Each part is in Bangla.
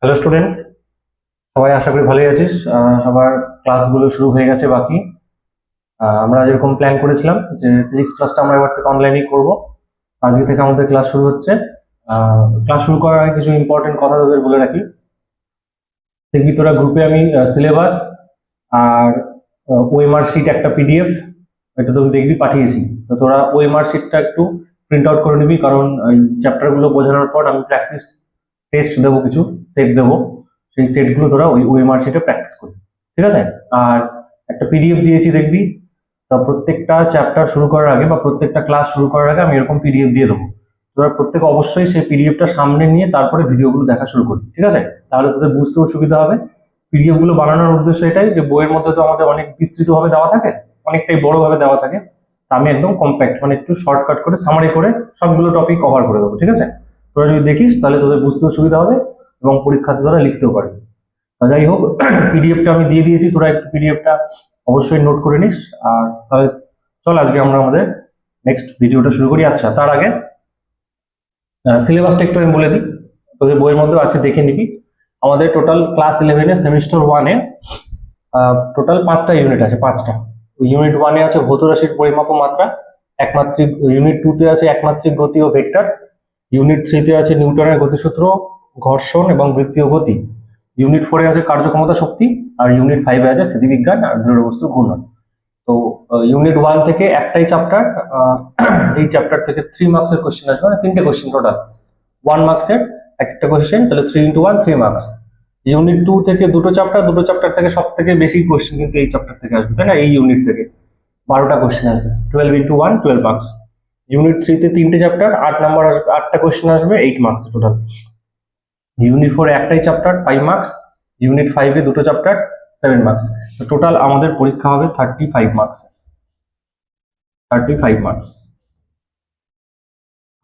হ্যালো স্টুডেন্টস, সবাই আশা করি ভালোই আছিস। সবার ক্লাসগুলো শুরু হয়ে গেছে বাকি। আমরা যেরকম প্ল্যান করেছিলাম যে ফিজিক্স ক্লাসটা আমরা এবার থেকে অনলাইনেই করব। আজকে থেকে আমাদের ক্লাস শুরু হচ্ছে। ক্লাস শুরু করার আগে কিছু ইম্পর্টেন্ট কথা তোদের বলে রাখি। দেখবি তোরা গ্রুপে আমি সিলেবাস আর ওএমআর শিট একটা পিডিএফ এটা তোকে দেখবি পাঠিয়েছি। তো তোরা ওএমআর শিটটা একটু প্রিন্ট আউট করে নিবি, কারণ এই চ্যাপ্টারগুলো বোঝানোর পর আমি প্র্যাকটিস টেস্ট দেবো, কিছু সেট দেবো। সেই সেটগুলো তোরা ওই ওএমআর শিটে প্র্যাকটিস করবি, ঠিক আছে? আর একটা পিডিএফ দিয়েছি দেখবি। তা প্রত্যেকটা চ্যাপ্টার শুরু করার আগে বা প্রত্যেকটা ক্লাস শুরু করার আগে আমি এরকম পিডিএফ দিয়ে দেবো। তোরা প্রত্যেকে অবশ্যই সেই পিডিএফটা সামনে নিয়ে তারপরে ভিডিওগুলো দেখা শুরু করবি, ঠিক আছে? তাহলে তোদের বুঝতেও সুবিধা হবে। পিডিএফ গুলো বানানোর উদ্দেশ্য এটাই যে বইয়ের মধ্যে তো আমাদের অনেক বিস্তৃতভাবে দেওয়া থাকে, অনেকটাই বড়ভাবে দেওয়া থাকে। তা আমি একদম কম্প্যাক্ট মানে একটু শর্টকাট করে সামারি করে সবগুলো টপিক কভার করে দেবো, ঠিক আছে? তোরা যদি দেখিস তাহলে তোদের বুঝতেও সুবিধা হবে এবং পরীক্ষাতে তোরা লিখতেও পারবি। তা যাই হোক, পিডিএফটা আমি দিয়ে দিয়েছি, তোরা একটু পিডিএফটা অবশ্যই নোট করে নিস। আর তাহলে চল আজকে আমরা আমাদের নেক্সট ভিডিওটা শুরু করি। আচ্ছা, তার আগে সিলেবাসটা একটু আমি বলে দিই। তোদের বইয়ের মধ্যে আছে, দেখে নিবি। আমাদের টোটাল ক্লাস 11 সেমিস্টার 1-এ টোটাল 5টা ইউনিট আছে, 5টা। ইউনিট 1-এ আছে ভৌত রাশির পরিমাপ ও মাত্রা, একমাত্রিক। ইউনিট 2-তে আছে একমাত্রিক গতি ও ভেক্টর। ইউনিট 3-তে আছে নিউটনের গতিসূত্র, ঘর্ষণ এবং বৃত্তীয় গতি। ইউনিট 4-এ আছে কার্যক্ষমতা শক্তি। আর ইউনিট 5-এ আছে স্থিতিবিজ্ঞান আর দৃঢ় বস্তু ঘূর্ণন। তো ইউনিট 1 থেকে একটাই চ্যাপ্টার। এই চ্যাপ্টার থেকে 3 মার্কসের কোশ্চেন আসবে, মানে 3টে কোশ্চেন টোটাল। 1 মার্কসের একটা কোশ্চেন, তাহলে 3 × 1 3 মার্কস। ইউনিট 2 থেকে দুটো চ্যাপ্টার থেকে সব থেকে বেশি কোশ্চেন কিন্তু এই চ্যাপ্টার থেকে আসবে, তাই না? এই ইউনিট থেকে 12টা কোশ্চেন আসবে, 12 × 1 12 মার্কস। ইউনিট 3-তে 3টে চ্যাপ্টার, 8 নাম্বার আসবে, 8টা কোশ্চেন আসবে, 8 মার্কস টোটাল। ইউনিট 4-এ একটাই চ্যাপ্টার, 5 মার্কস। ইউনিট 5-এ দুটো চ্যাপ্টার, 7 মার্কস। তো টোটাল আমাদের পরীক্ষা হবে 35 মার্কস। 35 মার্কস।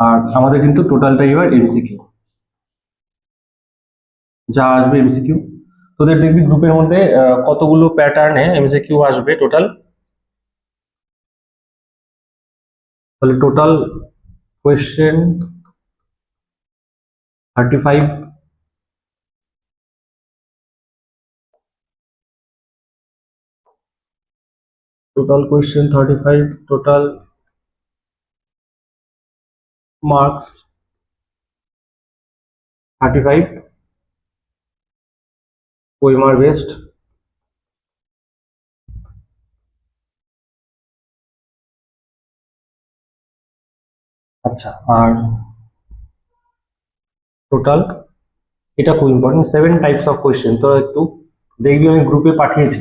আর আমাদের কিন্তু টোটালটা এবার এমসিকিউ, যা আসবে এমসিকিউ। তোদের দেখবি গ্রুপের মধ্যে কতগুলো প্যাটার্নে এমসিকিউ আসবে টোটাল। তাহলে total question 35। Total question 35, total marks 35, OMR based. আচ্ছা, আর টোটাল, এটা খুব ইম্পর্টেন্ট, 7 টাইপস অফ কোয়েশ্চেন। তোরা একটু দেখবি, আমি গ্রুপে পাঠিয়েছি,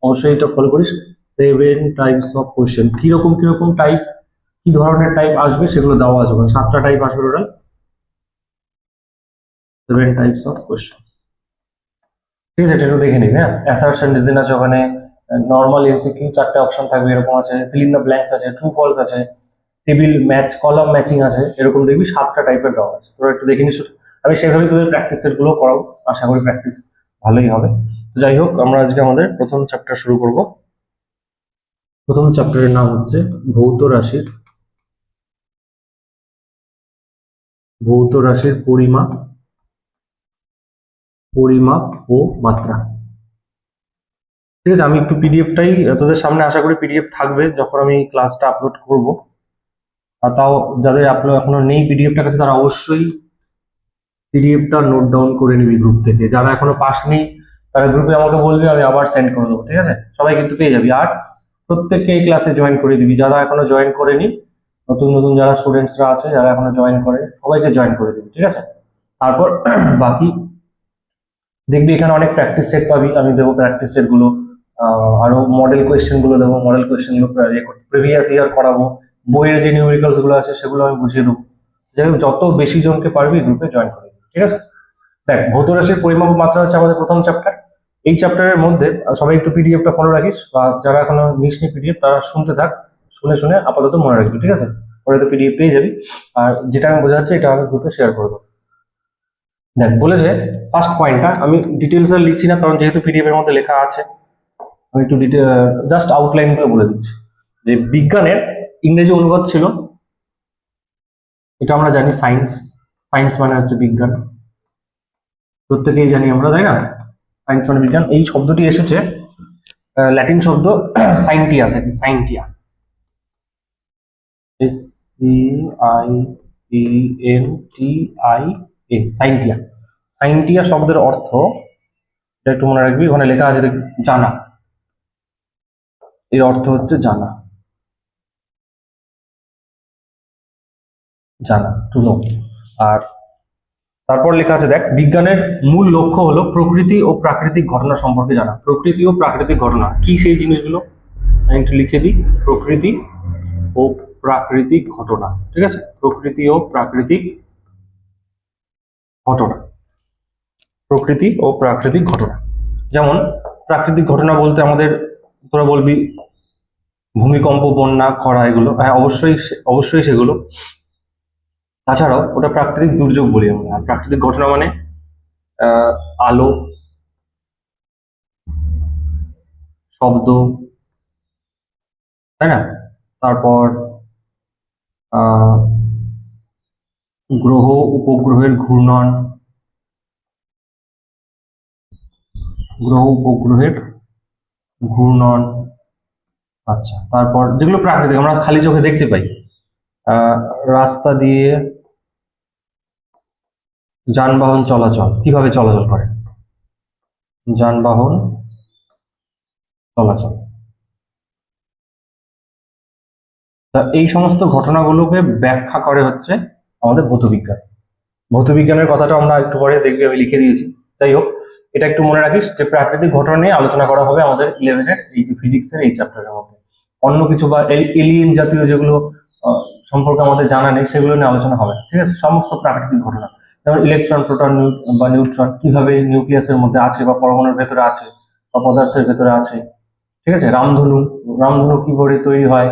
অবশ্যই এটা ফলো করিস। 7 টাইপস অফ কোয়েশ্চেন, কিরকম কিরকম টাইপ, কি ধরনের টাইপ আসবে সেগুলো দেওয়া আছে, 7টা টাইপ আসবে টোটাল। 7 টাইপস অফ কোয়েশ্চেন, ঠিক আছে? এটা একটু দেখে নিবি। হ্যাঁ, অ্যাসারশন, রিজন আছে ওখানে, নর্মাল এমসিকিউ 4টে অপশন থাকবে এরকম আছে, ফিল ইন দ্য ব্ল্যাঙ্কস আছে, ট্রু ফলস আছে, টেবিল ম্যাচ, কলাম ম্যাচিং আছে, এরকম দেখবি 7টা টাইপের দেওয়া আছে। তোরা একটু দেখে নিস। আমি সেভাবেই তোদের প্র্যাকটিস সেট গুলো করাবো, আশা করি প্র্যাকটিস ভালোই হবে। তো যাই হোক, আমরা আজকে আমাদের প্রথম চ্যাপ্টার শুরু করব। প্রথম চ্যাপ্টারের নাম হচ্ছে ভৌত রাশির পরিমাপ ও মাত্রা। ঠিক আছে, আমি একটু পিডিএফটাই তোদের সামনে, আশা করি পিডিএফ থাকবে যখন আমি ক্লাসটা আপলোড করব। আর তাও যাদের আপলোড এখনো নেই পিডিএফটার কাছে, তারা অবশ্যই পিডিএফটা নোট ডাউন করে নিবি গ্রুপ থেকে। যারা এখনো পাস নেই তারা গ্রুপে আমাকে বলবি, আমি আবার সেন্ড করে দেবো, ঠিক আছে? সবাই কিন্তু পেয়ে যাবি। আর প্রত্যেককে এই ক্লাসে জয়েন করে দিবি, যারা এখনো জয়েন করেনি। নতুন নতুন যারা স্টুডেন্টসরা আছে, যারা এখনো জয়েন করে, সবাইকে জয়েন করে দিবি, ঠিক আছে? তারপর বাকি দেখবি এখানে অনেক প্র্যাকটিস সেট পাবি, আমি দেবো প্র্যাকটিস সেট গুলো। আরো মডেল কোয়েশ্চেন গুলো দেবো, মডেল কোয়েশ্চেন গুলো প্রিভিয়াস ইয়ার করাবো। বইয়ের যে নিউমেরিক্যালস গুলো আছে সেগুলো আমি বুঝিয়ে দেবো। যাই হোক, যত বেশি জনকে পারবি গ্রুপে জয়েন করে দিবি, ঠিক আছে? দেখ, ভৌত রাশির পরিমাপ ও মাত্রা হচ্ছে আমাদের প্রথম চ্যাপ্টার। এই চ্যাপ্টারের মধ্যে সবাই একটু পিডিএফটা ফলো রাখিস, বা যারা এখনো নিসনি পিডিএফ তারা শুনতে থাক, শুনে শুনে আপাতত মনে রাখবি, ঠিক আছে? পরে তো পিডিএফ পেয়ে যাবি। আর যেটা আমি বোঝাচ্ছি এটা আমি গ্রুপে শেয়ার করে দেবো। দেখ, বলেছে ফার্স্ট পয়েন্টটা আমি ডিটেলস আর লিখছি না, কারণ যেহেতু পিডিএফ এর মধ্যে লেখা আছে। আমি একটু জাস্ট আউটলাইন করে বলে দিচ্ছি যে বিজ্ঞানের ইংরেজি অনুবাদ ছিল, এটা আমরা জানি সায়েন্স। সায়েন্স মানে হচ্ছে বিজ্ঞান। প্রত্যেকেই জানি আমরা, তাই না? সায়েন্স মানে বিজ্ঞান। এই শব্দটি এসেছে ল্যাটিন শব্দ সাইন্টিয়া থেকে। সাইন্টিয়া, SCIENTIA, সাইন্টিয়া। সাইন্টিয়া শব্দের অর্থ, এটা একটু মনে রাখবি, ওখানে লেখা আছে জানা। এর অর্থ হচ্ছে জানা, জানা, টু নো। আর তারপর লেখা আছে, দেখ, বিজ্ঞানের মূল লক্ষ্য হলো প্রকৃতি ও প্রাকৃতিক ঘটনা সম্পর্কে জানা। প্রকৃতি ও প্রাকৃতিক ঘটনা কি সেই জিনিসগুলো আমি একটু লিখে দিই। প্রকৃতি ও প্রাকৃতিক ঘটনা, ঠিক আছে? প্রকৃতি ও প্রাকৃতিক ঘটনা, প্রকৃতি ও প্রাকৃতিক ঘটনা। যেমন প্রাকৃতিক ঘটনা বলতে আমাদের, তোরা বলবি ভূমিকম্প, বন্যা, খরা, এগুলো। হ্যাঁ, অবশ্যই অবশ্যই সেগুলো। তাছাড়াও ওটা প্রাকৃতিক দুর্যোগ বলি আমরা। আর প্রাকৃতিক ঘটনা মানে আলো, শব্দ, তাই না? তারপর গ্রহ উপগ্রহের ঘূর্ণন, গ্রহ উপগ্রহের ঘূর্ণন। আচ্ছা, তারপর যেগুলো প্রাকৃতিক আমরা খালি চোখে দেখতে পাই, রাস্তা দিয়ে যানবাহন চলাচল, কিভাবে চলাচল করে, যানবাহন চলাচল। তা এই সমস্ত ঘটনাগুলোকে ব্যাখ্যা করে হচ্ছে আমাদের ভৌতবিজ্ঞান। ভৌতবিজ্ঞানের কথাটা আমরা একটু পরে দেখবি, আমি লিখে দিয়েছি। যাই হোক, এটা একটু মনে রাখিস যে প্রাকৃতিক ঘটনা নিয়ে আলোচনা করা হবে আমাদের 11-এর এই যে ফিজিক্সের এই চ্যাপ্টারের মধ্যে। অন্য কিছু বা এলিয়েন জাতীয় যেগুলো সম্পর্কে আমাদের জানা নেই সেগুলো নিয়ে আলোচনা হবে, ঠিক আছে? সমস্ত প্রাকৃতিক ঘটনা, যেমন ইলেকট্রন, প্রোটন বা নিউট্রন কিভাবে নিউক্লিয়াসের মধ্যে আছে বা পরমাণুর ভেতরে আছে বা পদার্থের ভেতরে আছে, ঠিক আছে? রামধনু, রামধনু কিভাবে তৈরি হয়,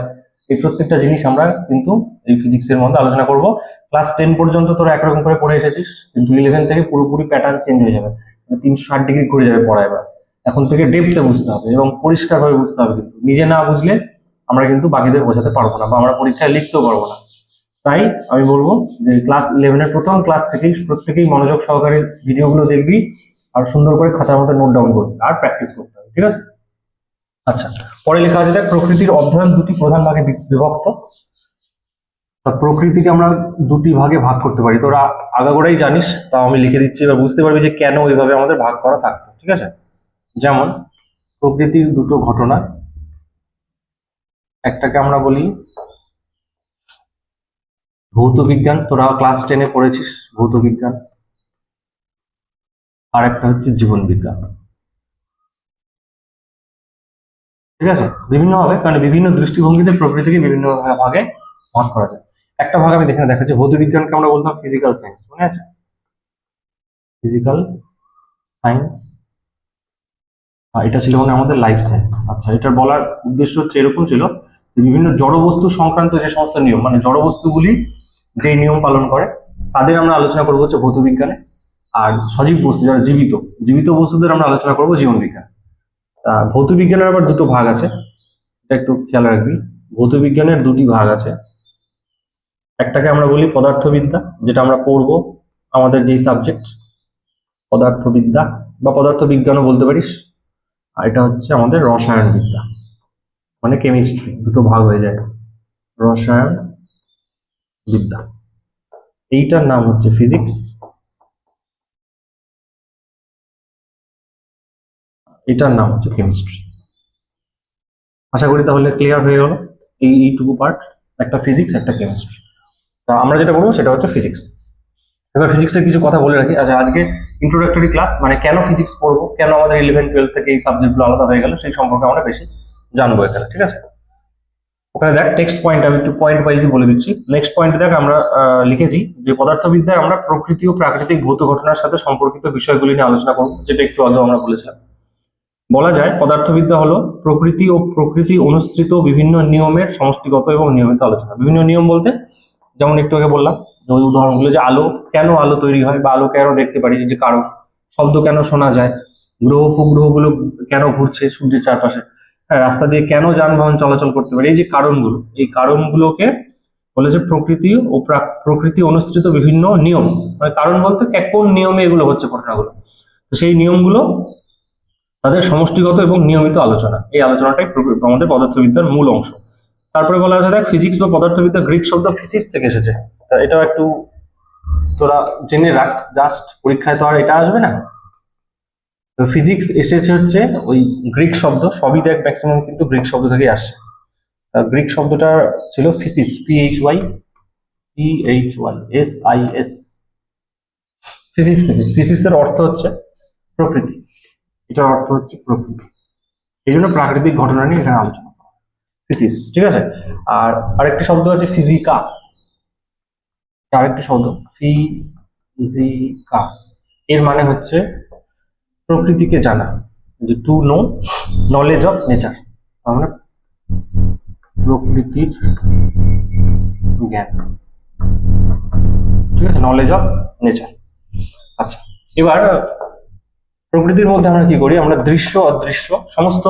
এই প্রত্যেকটা জিনিস আমরা কিন্তু এই ফিজিক্সের মধ্যে আলোচনা করব। ক্লাস 10 পর্যন্ত তোরা একরকম করে পড়ে এসেছিস, কিন্তু 11 থেকে পুরোপুরি প্যাটার্ন চেঞ্জ হয়ে যাবে, 360 ডিগ্রি ঘুরে যাবে পড়া। এবার এখন থেকে ডেপথে বুঝতে হবে এবং পরিষ্কারভাবে বুঝতে হবে, কিন্তু নিজে না বুঝলে আমরা কিন্তু বাকিদের বোঝাতে পারবো না বা আমরা পরীক্ষায় লিখতেও পারবো না। তাই আমি বলবো যে ক্লাস 11-এর প্রথম ক্লাস থেকেই প্রত্যেকেই মনোযোগ সহকারে ভিডিওগুলো দেখবি আর সুন্দর করে খাতার মধ্যে নোট ডাউন করবি আর প্র্যাকটিস করতে হবে, ঠিক আছে? আচ্ছা, পরে লেখা আছে, দেখ, প্রকৃতির অধ্যয়ন দুটি প্রধান ভাগে বিভক্ত। প্রকৃতিকে আমরা দুটি ভাগে ভাগ করতে পারি, তোরা আগাগোড়াই জানিস, তাও আমি লিখে দিচ্ছি, এবার বুঝতে পারবি যে কেন ওইভাবে আমাদের ভাগ করা থাকতো, ঠিক আছে? যেমন প্রকৃতির দুটো ঘটনা, একটাকে আমরা বলি ভৌত বিজ্ঞান, তোরা ক্লাস 10-এ পড়েছিস ভৌত বিজ্ঞান, আর একটা হচ্ছে জীবন বিজ্ঞান, ঠিক আছে? বিভিন্ন ভাবে, কারণ বিভিন্ন দৃষ্টিভঙ্গিতে প্রকৃতিকে বিভিন্ন ভাগে ভাগ করা যায়। একটা ভাগ আমি দেখে দেখাচ্ছি, ভৌত বিজ্ঞানকে আমরা বলতাম ফিজিক্যাল সায়েন্স, মনে আছে? ফিজিক্যাল সায়েন্স, এটা ছিল মানে আমাদের লাইফ সায়েন্স। আচ্ছা, এটার বলার উদ্দেশ্য হচ্ছে এরকম ছিল যে বিভিন্ন জড়বস্তু সংক্রান্ত যে সমস্ত নিয়ম, মানে জড়বস্তুগুলি যে নিয়ম পালন করে তাদের আমরা আলোচনা করবো হচ্ছে ভৌত বিজ্ঞানে। আর সজীব বস্তু, যারা জীবিত, জীবিত বস্তুদের আমরা আলোচনা করবো জীবন বিজ্ঞান। তা ভৌত বিজ্ঞানের আবার দুটো ভাগ আছে, এটা একটু খেয়াল রাখবি। ভৌত বিজ্ঞানের দুটি ভাগ আছে, একটাকে আমরা বলি পদার্থবিদ্যা, যেটা আমরা পড়বো আমাদের যেই সাবজেক্ট পদার্থবিদ্যা বা পদার্থ বিজ্ঞানও বলতে পারিস। আর এটা হচ্ছে আমাদের রসায়ন বিদ্যা, মানে কেমিস্ট্রি, দুটো ভাগ হয়ে যায়, রসায়ন বিদ্যা। এইটার নাম হচ্ছে ফিজিক্স, এটার নাম হচ্ছে কেমিস্ট্রি। আশা করি তাহলে ক্লিয়ার হয়ে গেল এইটুকু পার্ট, একটা ফিজিক্স একটা কেমিস্ট্রি। তা আমরা যেটা বলবো সেটা হচ্ছে ফিজিক্স। এবার ফিজিক্সের কিছু কথা বলে রাখি। আচ্ছা, আজকে ইন্ট্রোডাক্টরি ক্লাস, মানে কেন ফিজিক্স পড়বো, কেন আমাদের 11-12 থেকে এই সাবজেক্টগুলো আলাদা হয়ে গেল, সেই সম্পর্কে আমরা বেশি জানবো এখানে, ঠিক আছে? ওখানে দেখ টেক্সট পয়েন্ট, আমি একটু পয়েন্ট ওয়াইজ বলে দিচ্ছি। নেক্সট পয়েন্টে দেখ আমরা লিখেছি যে পদার্থবিদ্যায় আমরা প্রকৃতি ও প্রাকৃতিক ভৌত ঘটনার সাথে সম্পর্কিত বিষয়গুলি নিয়ে আলোচনা করবো, যেটা একটু আগে আমরা বলেছিলাম। বলা যায় পদার্থবিদ্যা হলো প্রকৃতি ও প্রকৃতি অনুসৃত বিভিন্ন নিয়মের সমষ্টিগত এবং নিয়মিত আলোচনা। বিভিন্ন নিয়ম বলতে যেমন একটু আগে বললাম যে ওই উদাহরণগুলো, যে আলো, কেন আলো তৈরি হয় বা আলো কেন দেখতে পারি, যে কারণ, শব্দ কেন শোনা যায়, গ্রহ উপগ্রহগুলো কেন ঘুরছে সূর্যের চারপাশে, হ্যাঁ, রাস্তা দিয়ে কেন যানবাহন চলাচল করতে পারে, এই যে কারণগুলো, এই কারণগুলোকে বলেছে প্রকৃতি ও প্রকৃতি অনুসৃত বিভিন্ন নিয়ম, মানে কারণ বলতে কোন নিয়মে এগুলো হচ্ছে ঘটনাগুলো, তো সেই নিয়মগুলো তাদের সমষ্টিগত এবং নিয়মিত আলোচনা, এই আলোচনাটাই আমাদের পদার্থবিদ্যার মূল অংশ। তারপরে বলা আছে দেখ ফিজিক্স বা পদার্থবিদ্যা গ্রিক শব্দ ফিসিস থেকে এসেছে, তা এটাও একটু তোরা জেনে রাখ, জাস্ট পরীক্ষায় তো আর এটা আসবে না। তো ফিজিক্স এসেছে হচ্ছে ওই গ্রিক শব্দ, সবই দেখ ম্যাক্সিমাম কিন্তু গ্রিক শব্দ থেকেই আসছে। গ্রিক শব্দটা ছিল ফিসিস, PHYSIS, ফিসিস থেকে। ফিসিসের অর্থ হচ্ছে প্রকৃতি, এটার অর্থ হচ্ছে প্রকৃতি, এই জন্য প্রাকৃতিক ঘটনা নিয়ে এখানে আলোচনা করা, ফিসিস, ঠিক আছে। আর আরেকটি শব্দ আছে ফিজিকা, আরেকটি শব্দ ফিজিকা, এর মানে হচ্ছে প্রকৃতিকে জানা, যে to know knowledge of nature, তার মানে প্রকৃতির জ্ঞান, ঠিক আছে, নলেজ অফ নেচার। আচ্ছা, এবার প্রকৃতির মধ্যে আমরা কি করি, আমরা দৃশ্য অদৃশ্য সমস্ত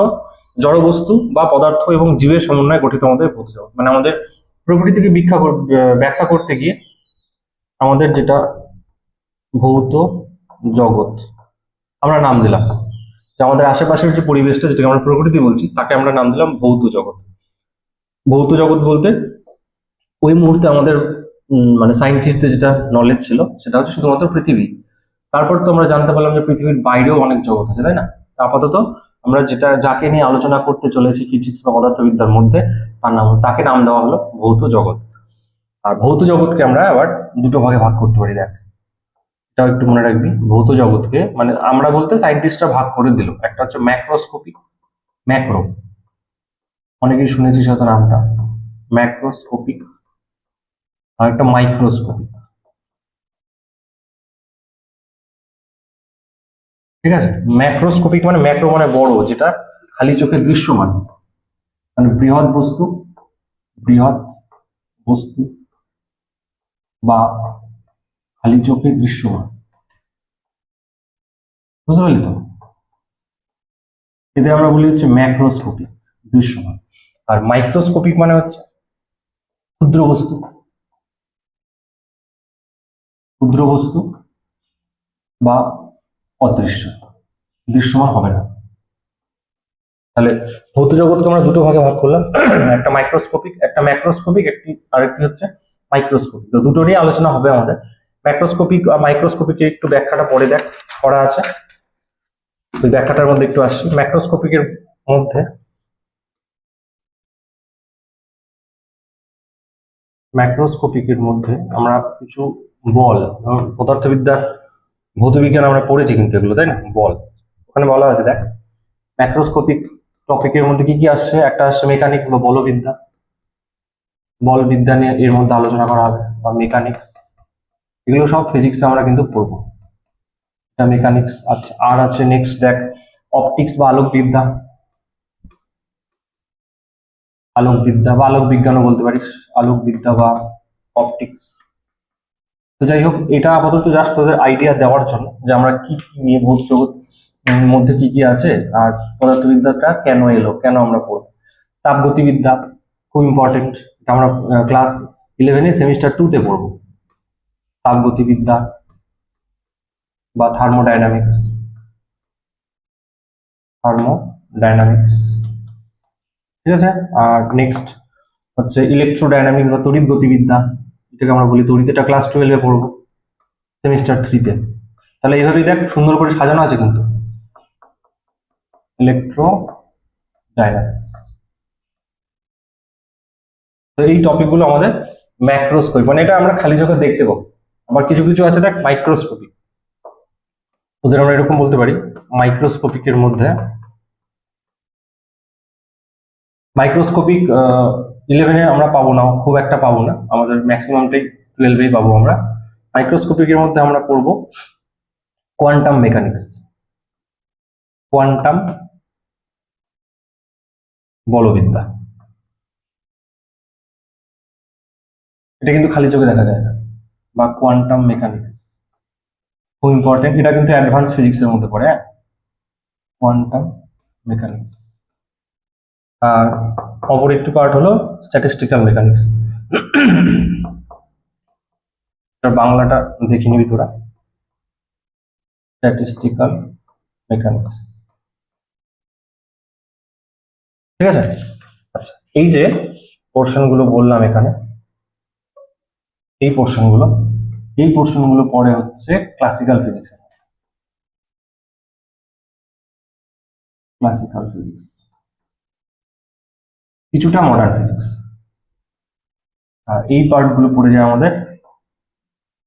জড়বস্তু বা পদার্থ এবং জীবের সমন্বয়ে গঠিত আমাদের ভৌত জগৎ, মানে আমাদের প্রকৃতিকে ব্যাখ্যা করতে গিয়ে আমাদের যেটা ভৌত জগৎ আমরা নাম দিলাম, যে আমাদের আশেপাশের যে পরিবেশটা যেটাকে আমরা প্রকৃতি বলছি তাকে আমরা নাম দিলাম ভৌত জগৎ। ভৌত জগৎ বলতে ওই মুহূর্তে আমাদের মানে সায়েন্টিস্টদের যেটা নলেজ ছিল সেটা হচ্ছে শুধুমাত্র পৃথিবী। তারপর তো আমরা জানতে পারলাম যে পৃথিবীর বাইরেও অনেক জগৎ আছে, তাই না? আপাতত আমরা যাকে নিয়ে আলোচনা করতে চলেছি ফিজিক্স বা পদার্থবিদ্যার মধ্যে, তাকে নাম দেওয়া হলো ভৌত জগৎ। আর ভৌত জগৎকে আমরা আবার দুটো ভাগে ভাগ করতে পারি, দেখ এটাও একটু মনে রাখবি। ভৌত জগৎকে মানে আমরা বলতে সায়েন্টিস্টরা ভাগ করে দিল, একটা হচ্ছে ম্যাক্রোস্কোপিক, ম্যাক্রো, অনেকেই শুনেছিস হয়তো নামটা, ম্যাক্রোস্কোপিক, আর একটা মাইক্রোস্কোপিক, ঠিক আছে। ম্যাক্রোস্কোপিক মানে ম্যাক্রো মানে বড়, যেটা খালি চোখে দৃশ্যমান, মানে বৃহৎ বস্তু, বৃহৎ বস্তু বা খালি চোখে দৃশ্যমান, বুঝতে পারলি তো? এদের আমরা বলি হচ্ছে ম্যাক্রোস্কোপিক, দৃশ্যমান। আর মাইক্রোস্কোপিক মানে হচ্ছে ক্ষুদ্র বস্তু, ক্ষুদ্র বস্তু বা অদৃশ্য, দৃশ্যমান হবে না। তাহলে ভৌত জগৎকে আমরা দুটো ভাগে ভাগ করলাম, একটা মাইক্রোস্কোপিক, একটা ম্যাক্রোস্কোপিক, আরেকটি হচ্ছে মাইক্রোস্কোপিক। তো দুটো নিয়ে আলোচনা হবে আমাদের। ম্যাক্রোস্কোপিক আর মাইক্রোস্কোপিকের একটু ব্যাখ্যাটা পরে দেখ করা আছে, ওই ব্যাখ্যাটার মধ্যে একটু আসছি। ম্যাক্রোস্কোপিকের মধ্যে আমরা কিছু বল, পদার্থবিদ্যার ভৌতবিজ্ঞান আমরা পড়েছি কিন্তু এগুলো, তাই না? বল, ওখানে বলা আছে দেখ ম্যাক্রোস্কোপিক টপিকের মধ্যে কি কি আসছে, একটা আসছে মেকানিক্স বা বলবিদ্যা, বলবিদ্যা নিয়ে এর মধ্যে আলোচনা করা হবে, বা মেকানিক্স, এগুলো সব ফিজিক্সে আমরা কিন্তু পড়বো, এটা মেকানিক্স। আচ্ছা, আর আছে নেক্সট দেখ অপটিক্স বা আলোকবিদ্যা, আলোকবিদ্যা বা আলোক বিজ্ঞানও বলতে পারিস, আলোকবিদ্যা বা অপটিক্স। তো যাই হোক, এটা আপাতত জাস্ট তোদের আইডিয়া দেওয়ার জন্য যে আমরা কি কি নিয়ে ভৌত জগৎ মধ্যে কি কি আছে, আর পদার্থবিদ্যাটা কেন এলো, কেন আমরা পড়বো। তাপগতিবিদ্যা খুব ইম্পর্টেন্ট, এটা আমরা ক্লাস 11 সেমিস্টার 2-তে পড়বো, তাপগতিবিদ্যা বা থার্মোডাইনামিক্স, থার্মোডাইনামিক্স, ঠিক আছে। আর নেক্সট হচ্ছে ইলেকট্রোডাইনামিক্স বা তড়িৎ গতিবিদ্যা, এটাকে আমরা বলি তড়িৎ, এটা ক্লাস 12-এ পড়বো সেমিস্টার 3-তে। তাহলে এইভাবেই দেখ সুন্দর করে সাজানো আছে কিন্তু ইলেকট্রোডাইনামিক্স। তো এই টপিকগুলো আমাদের ম্যাক্রোস্কোপিক, মানে এটা আমরা খালি চোখে দেখতে পাবো। আবার কিছু কিছু আছে দেখ মাইক্রোস্কোপিক, ওদের আমরা এরকম বলতে পারি মাইক্রোস্কোপিকের মধ্যে, মাইক্রোস্কোপিক 11-এ আমরা পাবো না, খুব একটা পাবো না, আমাদের ম্যাক্সিমামটাই 12-এই পাবো আমরা। মাইক্রোস্কোপিকের মধ্যে আমরা পড়বো কোয়ান্টাম মেকানিক্স, কোয়ান্টাম বলবিদ্যা, এটা কিন্তু খালি চোখে দেখা যায় না, বা কোয়ান্টাম মেকানিক্স খুব ইম্পর্টেন্ট, এটা কিন্তু অ্যাডভান্স ফিজিক্সের মধ্যে পড়ে, কোয়ান্টাম মেকানিক্স। আর অপর একটি পার্ট হলো স্ট্যাটিস্টিক্যাল মেকানিক্স। বাংলাটা দেখে নিবি তোরা, স্ট্যাটিস্টিক্যাল মেকানিক্স। ঠিক আছে। আচ্ছা, এই যে পোর্শন গুলো বললাম এখানে, এই পোর্শন গুলো পরে হচ্ছে ক্লাসিক্যাল ফিজিক্স। কিছুটা মডার্ন ফিজিক্স, আর এই পার্ট গুলো পড়ে যায় আমাদের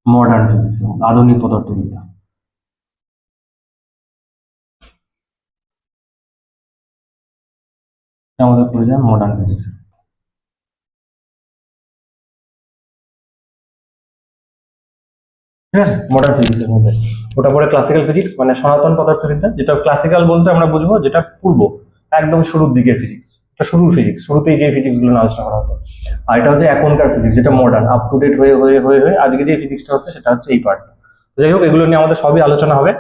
মডার্ন ফিজিক্স এবং আধুনিক পদার্থবিদ্যা। আমাদের পড়ে যায় মডার্ন ফিজিক্স। ঠিক আছে, মডার্ন ফিজিক্সের মধ্যে ওটা পরে ক্লাসিক্যাল ফিজিক্স, মানে সনাতন পদার্থবিদ্যা। যেটা ক্লাসিক্যাল বলতে আমরা বুঝবো যেটা পূর্ব, একদম শুরুর দিকের ফিজিক্স, এটা শুরুর ফিজিক্স, শুরুতেই যে ফিজিক্স গুলো আলোচনা করা হতো। আর এটা হচ্ছে এখনকার ফিজিক্স, যেটা মডার্ন, আপ টু ডেট হয়ে হয়ে হয়ে হয়ে আজকে যে ফিজিক্সটা হচ্ছে সেটা হচ্ছে এই পার্ট। যাই হোক, এগুলো নিয়ে আমাদের সবই আলোচনা হবে,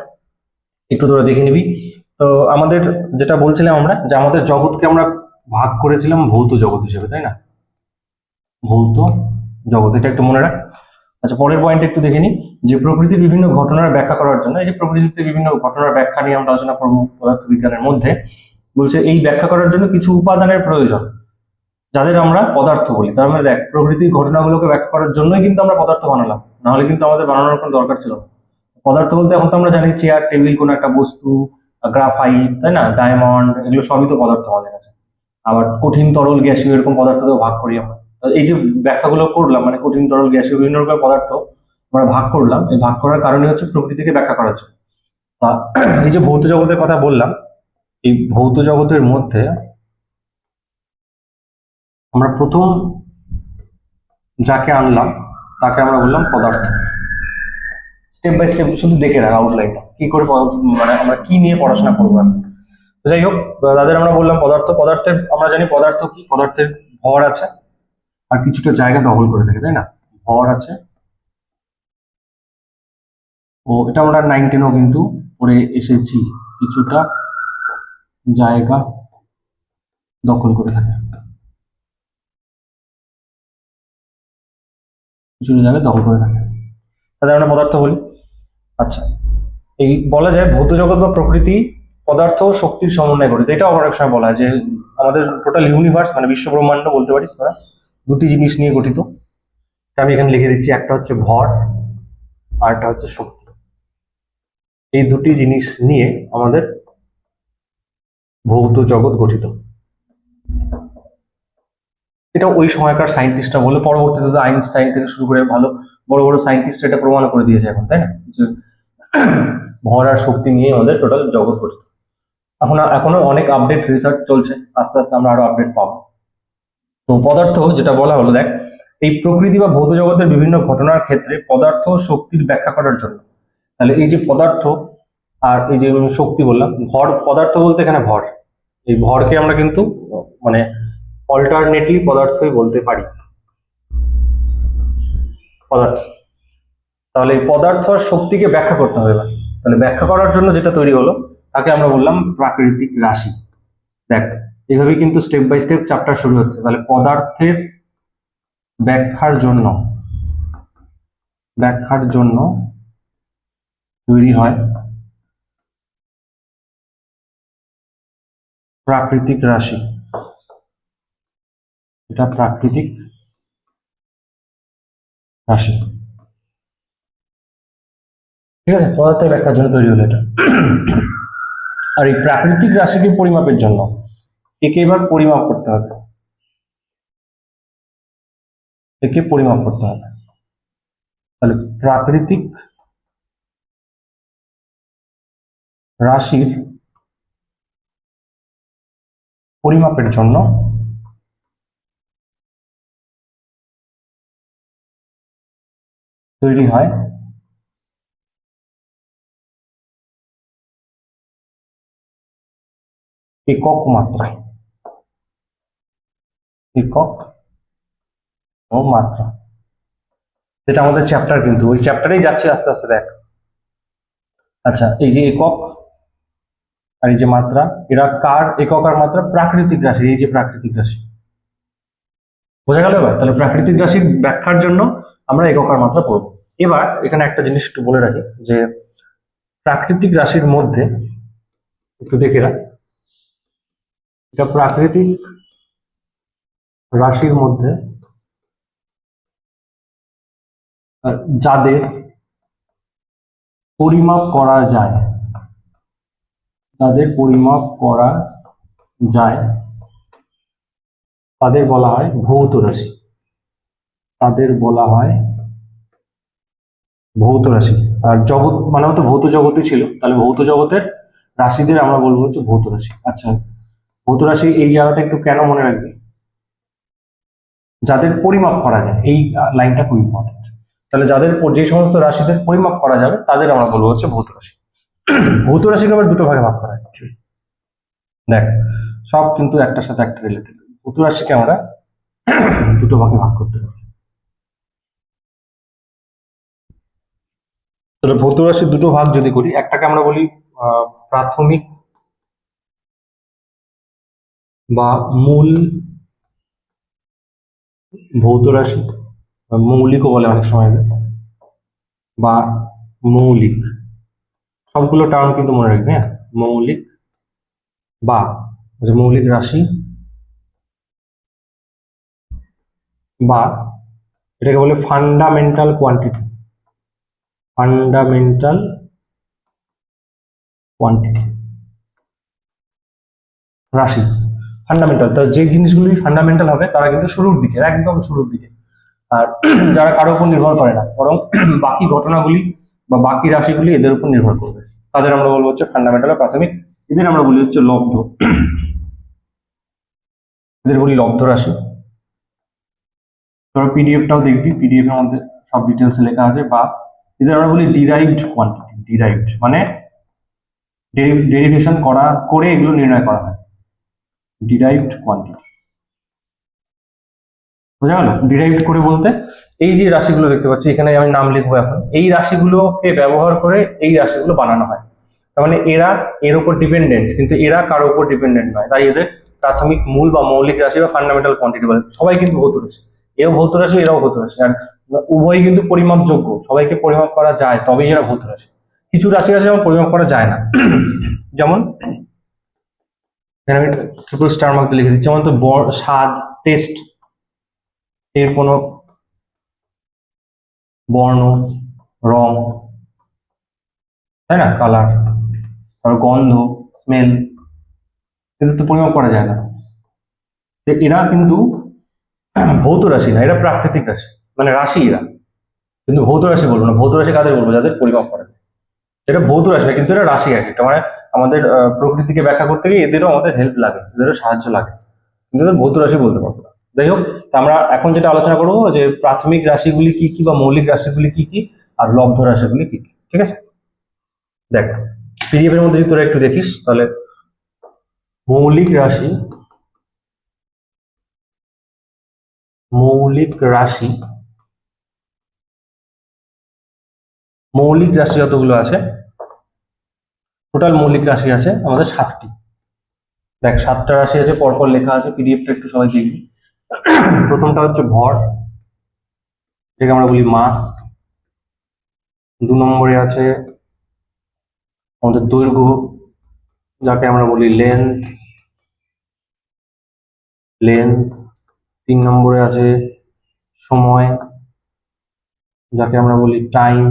একটু তোরা দেখে নিবি। তো আমাদের যেটা বলছিলাম আমরা, যে আমাদের জগৎকে আমরা ভাগ করেছিলাম ভৌত জগৎ হিসেবে, তাই না? ভৌত জগৎ, এটা একটু মনে রাখ। আচ্ছা, পরের পয়েন্ট একটু দেখে নিই, যে প্রকৃতির বিভিন্ন ঘটনার ব্যাখ্যা করার জন্য, এই যে প্রকৃতিতে বিভিন্ন ঘটনার ব্যাখ্যা নিয়ে আমরা আলোচনা করবো পদার্থবিজ্ঞানের মধ্যে, বলছে এই ব্যাখ্যা করার জন্য কিছু উপাদানের প্রয়োজন, যাদের আমরা পদার্থ বলি। তার মানে দেখ, প্রকৃতির ঘটনাগুলোকে ব্যাখ্যা করার জন্যই কিন্তু আমরা পদার্থ বানালাম, নাহলে কিন্তু আমাদের বানানোর কোনো দরকার ছিল না। পদার্থ বলতে এখন তো আমরা জানি চেয়ার, টেবিল, কোনো একটা বস্তু, গ্রাফাইট, তাই না, ডায়মন্ড, এগুলো সবই তো পদার্থ আমাদের কাছে। আবার কঠিন, তরল, গ্যাসীয়, এরকম পদার্থকেও ভাগ করি আমরা। এই যে ব্যাখ্যাগুলো করলাম, মানে কঠিন, তরল, গ্যাসীয়, বিভিন্ন রকমের পদার্থ আমরা ভাগ করলাম, এই ভাগ করার কারণে হচ্ছে প্রকৃতিকে ব্যাখ্যা করার জন্য। তা এই যে ভৌত জগতের কথা বললাম, এই ভৌত জগতের মধ্যে আমরা প্রথম যাকে আনলাম তাকে আমরা বললাম পদার্থ। স্টেপ বাই স্টেপ শুধু দেখে রাখা আউটলাইনটা, কি করে মানে আমরা কি নিয়ে পড়াশোনা করবো এখন। যাই হোক, তাদের আমরা বললাম পদার্থ। পদার্থের আমরা জানি পদার্থ কি, পদার্থের ভর আছে আর কিছুটা জায়গা দখল করে থাকে, তাই না? ভর আছে, ও এটা আমরা 9, 10ও কিন্তু পড়ে এসেছি, কিছুটা জায়গা দখল করে থাকে, কিছুটা জায়গা দখল করে থাকে, তাদের আমরা পদার্থ বলি। আচ্ছা, এই বলা যায় ভৌত জগৎ বা প্রকৃতি পদার্থ ও শক্তির সমন্বয় গঠিত। এটা অনেক সময় বলা হয় যে আমাদের টোটাল ইউনিভার্স, মানে বিশ্ব ব্রহ্মাণ্ড বলতে পারিস তোরা, দুটি জিনিস নিয়ে গঠিত। আমি এখানে লিখে দিচ্ছি, একটা হচ্ছে ভর আর একটা হচ্ছে শক্তি। এই দুটি জিনিস নিয়ে আমাদের ভৌত জগৎ গঠিত। এটা ওই সময়কার সায়েন্টিস্টরা বলে, পরবর্তীতে তো আইনস্টাইন থেকে শুরু করে ভালো বড় বড় সায়েন্টিস্ট এটা প্রমাণ করে দিয়েছে এখন, তাই না, যে ভর আর শক্তি নিয়ে আমাদের টোটাল জগৎ গঠিত। এখনো অনেক আপডেট রিসার্চ চলছে, আস্তে আস্তে আমরা আরো আপডেট পাবো। তো পদার্থ যেটা বলা হলো, দেখ, এই প্রকৃতি বা ভৌত জগতের বিভিন্ন ঘটনার ক্ষেত্রে পদার্থ ও শক্তির ব্যাখ্যা করার জন্য। তাহলে এই যে পদার্থ আর এই যে শক্তি বললাম, ভর, পদার্থ বলতে এখানে ভর, এই ভরকে আমরা কিন্তু মানে অল্টারনেটলি পদার্থই বলতে পারি, পদার্থ। তাহলে এই পদার্থ আর শক্তিকে ব্যাখ্যা করতে হবে এবার। তাহলে ব্যাখ্যা করার জন্য যেটা তৈরি হলো তাকে আমরা বললাম প্রাকৃতিক রাশি। দেখ, এইভাবে কিন্তু স্টেপ বাই স্টেপ চ্যাপ্টার শুরু হচ্ছে। তাহলে পদার্থের ব্যাখ্যার জন্য তৈরি হয় প্রাকৃতিক রাশি। এটা প্রাকৃতিক রাশি, ঠিক আছে, পদার্থের ব্যাখ্যার জন্য তৈরি হলো এটা। আর এই প্রাকৃতিক রাশিকে পরিমাপের জন্য একে এবার পরিমাপ করতে হবে, একে পরিমাপ করতে হবে। তাহলে প্রাকৃতিক রাশির পরিমাপের জন্য তৈরি হয় একক মাত্রা, একক ও মাত্রা, যেটা আমাদের চ্যাপ্টার, কিন্তু ওই চ্যাপ্টারেই যাচ্ছে আস্তে আস্তে, দেখ। আচ্ছা, এই যে একক আর এই যে মাত্রা, এরা কার একক আর মাত্রা? প্রাকৃতিক রাশি। এই যে প্রাকৃতিক রাশি, বোঝা গেল এবার? তাহলে প্রাকৃতিক রাশির ব্যাখ্যার জন্য আমরা একক আর মাত্রা পড়বো। এবার এখানে একটা জিনিস একটু বলে রাখি যে প্রাকৃতিক রাশির মধ্যে একটু দেখে রাখ, এটা প্রাকৃতিক রাশির মধ্যে যাদের পরিমাপ করা যায়, যাদের পরিমাপ করা যায় তাদের বলা হয় ভৌত রাশি, তাদের বলা হয় ভৌত রাশি। আর জগৎ মানে তো ভৌত জগতই ছিল, তাহলে ভৌত জগতের রাশিদের আমরা বলবো হচ্ছে ভৌত রাশি। আচ্ছা, ভৌত রাশি এই জায়গাটা একটু কেন মনে রাখবি, যাদের পরিমাপ করা যায়, এই লাইনটা খুব ইম্পর্টেন্ট। তাহলে যাদের যে সমস্ত রাশিদের পরিমাপ করা যাবে তাদের আমরা বলবো হচ্ছে ভৌত রাশি। ভৌত রাশিকে আবার দুটো ভাগে ভাগ করা হয়, দেখ সব কিন্তু একটার সাথে একটা রিলেটেড। ভৌত রাশিকে আমরা দুটো ভাগে ভাগ করতে পারি। তাহলে ভৌত রাশির দুটো ভাগ যদি করি, একটাকে আমরা বলি প্রাথমিক বা মূল ভৌত রাশি, মৌলিকও বলে অনেক সময়, বা মৌলিক, সবগুলো টার্ম কিন্তু মনে রাখবে। হ্যাঁ, মৌলিক বা মৌলিক রাশি, বা এটাকে বলে ফান্ডামেন্টাল কোয়ান্টিটি, ফান্ডামেন্টাল কোয়ান্টিটি রাশি। ফান্ডামেন্টাল, তার যে জিনিসগুলি ফান্ডামেন্টাল হবে তারা কিন্তু শুরুর দিকে, একদম শুরুর দিকে, আর যারা কারোর উপর নির্ভর করে না, বরং বাকি ঘটনাগুলি বা বাকি রাশিগুলি এদের উপর নির্ভর করবে, তাদের আমরা বলবো হচ্ছে ফান্ডামেন্টাল বা প্রাথমিক। এদের আমরা বলি হচ্ছে লব্ধ, এদের বলি লব্ধ রাশি। তোরা পিডিএফটাও দেখবি, পিডিএফ এর মধ্যে সব ডিটেলস লেখা আছে। বা এদের আমরা বলি ডিরাইভড কোয়ান্টিটি, ডিরাইভড মানে ডেরিভেশন করে এগুলো নির্ণয় করা হয়, ডিরাইভড কোয়ান্টিটি। বোঝা গেল? ডিরাইভড করে বলতে এই যে রাশিগুলো দেখতে পাচ্ছি এখানে আমি নাম লিখবো এখন, এই রাশিগুলোকে ব্যবহার করে এই রাশিগুলো বানানো হয়। তার মানে এরা এর উপর ডিপেন্ডেন্ট, কিন্তু এরা কারোর উপর ডিপেন্ডেন্ট নয়, তাই এদের প্রাথমিক, মূল বা মৌলিক রাশি বা ফান্ডামেন্টাল কোয়ান্টিটি বলে। সবাই কিন্তু ভৌত রাশি, এও ভৌত রাশি এরাও ভৌত রাশি, আর উভয়ই কিন্তু পরিমাপযোগ্য, সবাইকে পরিমাপ করা যায় তবেই এরা ভৌত রাশি। কিছু রাশি আছে যেমন পরিমাপ করা যায় না, যেমন আমি ট্রিপল স্টার মার্ক লিখে দিচ্ছি, যেমন তো স্বাদ, টেস্ট, এর কোনো বর্ণ, রং, তাই না, কালার, তারপর গন্ধ, স্মেল, এদের তো পরিমাপ করা যায় না। এরা কিন্তু ভৌত রাশি না, এরা প্রাকৃতিক রাশি, মানে রাশি এরা, কিন্তু ভৌত রাশি বলবো না। ভৌত রাশি কাদের বলবো? যাদের পরিমাপ করা যায়। এটা ভৌত রাশি না, কিন্তু এটা রাশি আর কি। মানে আমাদের প্রকৃতিকে ব্যাখ্যা করতে গিয়ে এদেরও আমাদের হেল্প লাগে, এদেরও সাহায্য লাগে, কিন্তু এদের ভৌত রাশি বলতে পারবো না। যাই হোক, আমরা এখন যেটা আলোচনা করবো যে প্রাথমিক রাশিগুলি কি কি, বা মৌলিক রাশিগুলি কি কি, আর লব্ধ রাশিগুলি কি কি। ঠিক আছে, দেখ পিডিএফ এর মধ্যে যদি তোরা একটু দেখিস, তাহলে মৌলিক রাশি, মৌলিক রাশি, মৌলিক রাশি যতগুলো আছে, টোটাল মৌলিক রাশি আছে আমাদের 7টি। দেখ 7টা রাশি আছে, পরপর লেখা আছে, পিডিএফটা একটু সবাই দেখবি। প্রথমটা হচ্ছে ভর, যেটাকে আমরা বলি মাস। 2 নম্বরে আছে আমাদের দৈর্ঘ্য, যাকে আমরা বলি লেন্থ, লেন্থ। 3 নম্বরে আছে সময়, যাকে আমরা বলি টাইম।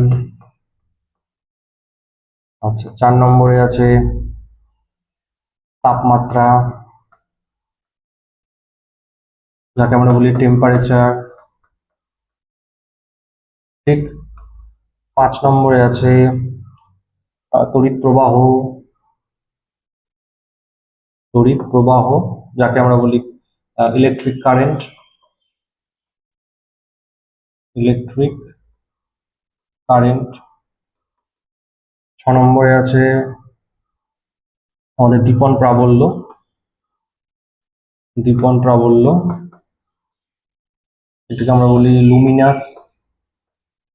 আচ্ছা, 4 নম্বরে আছে তাপমাত্রা, যাকে আমরা বলি টেম্পারেচার। ঠিক। 5 নম্বরে আছে তড়িৎ প্রবাহ, তড়িৎ প্রবাহ, যাকে আমরা বলি ইলেকট্রিক কারেন্ট, ইলেকট্রিক কারেন্ট। 6 নম্বরে আছে আমাদের দীপন প্রাবল্য, দীপন প্রাবল্য, এটাকে আমরা বলি লুমিনাস,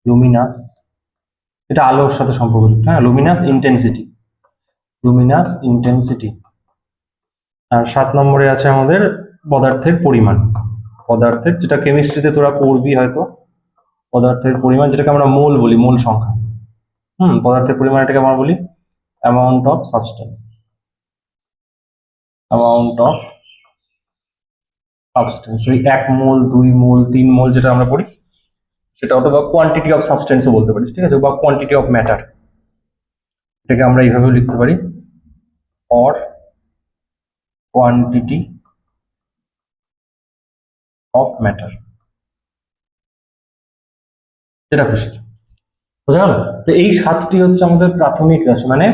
লুমিনাস, এটা আলোর সাথে সম্পর্কযুক্ত। হ্যাঁ, লুমিনাস ইন্টেন্সিটি, লুমিনাস ইন্টেন্সিটি। আর 7 নম্বরে আছে আমাদের পদার্থের পরিমাণ, পদার্থের, যেটা কেমিস্ট্রিতে তোরা পড়বি হয়তো, পদার্থের পরিমাণ, যেটাকে আমরা মোল বলি, মোল সংখ্যা। পদার্থের পরিমাণ, এটাকে আমরা বলি amount of substance, amount of substance. ওই 1 মোল, 2 মোল, 3 মোল যেটা আমরা পড়ি, সেটা অথবা কোয়ান্টিটি অফ সাবস্টেন্সও বলতে পারিস, ঠিক আছে, বা কোয়ান্টিটি অফ ম্যাটার, এটাকে আমরা এইভাবেও লিখতে পারি, অর কোয়ান্টিটি অফ ম্যাটার, যেটা খুশি। বোঝা গেল? তো এই 7টি হচ্ছে আমাদের প্রাথমিক রাশি, মানে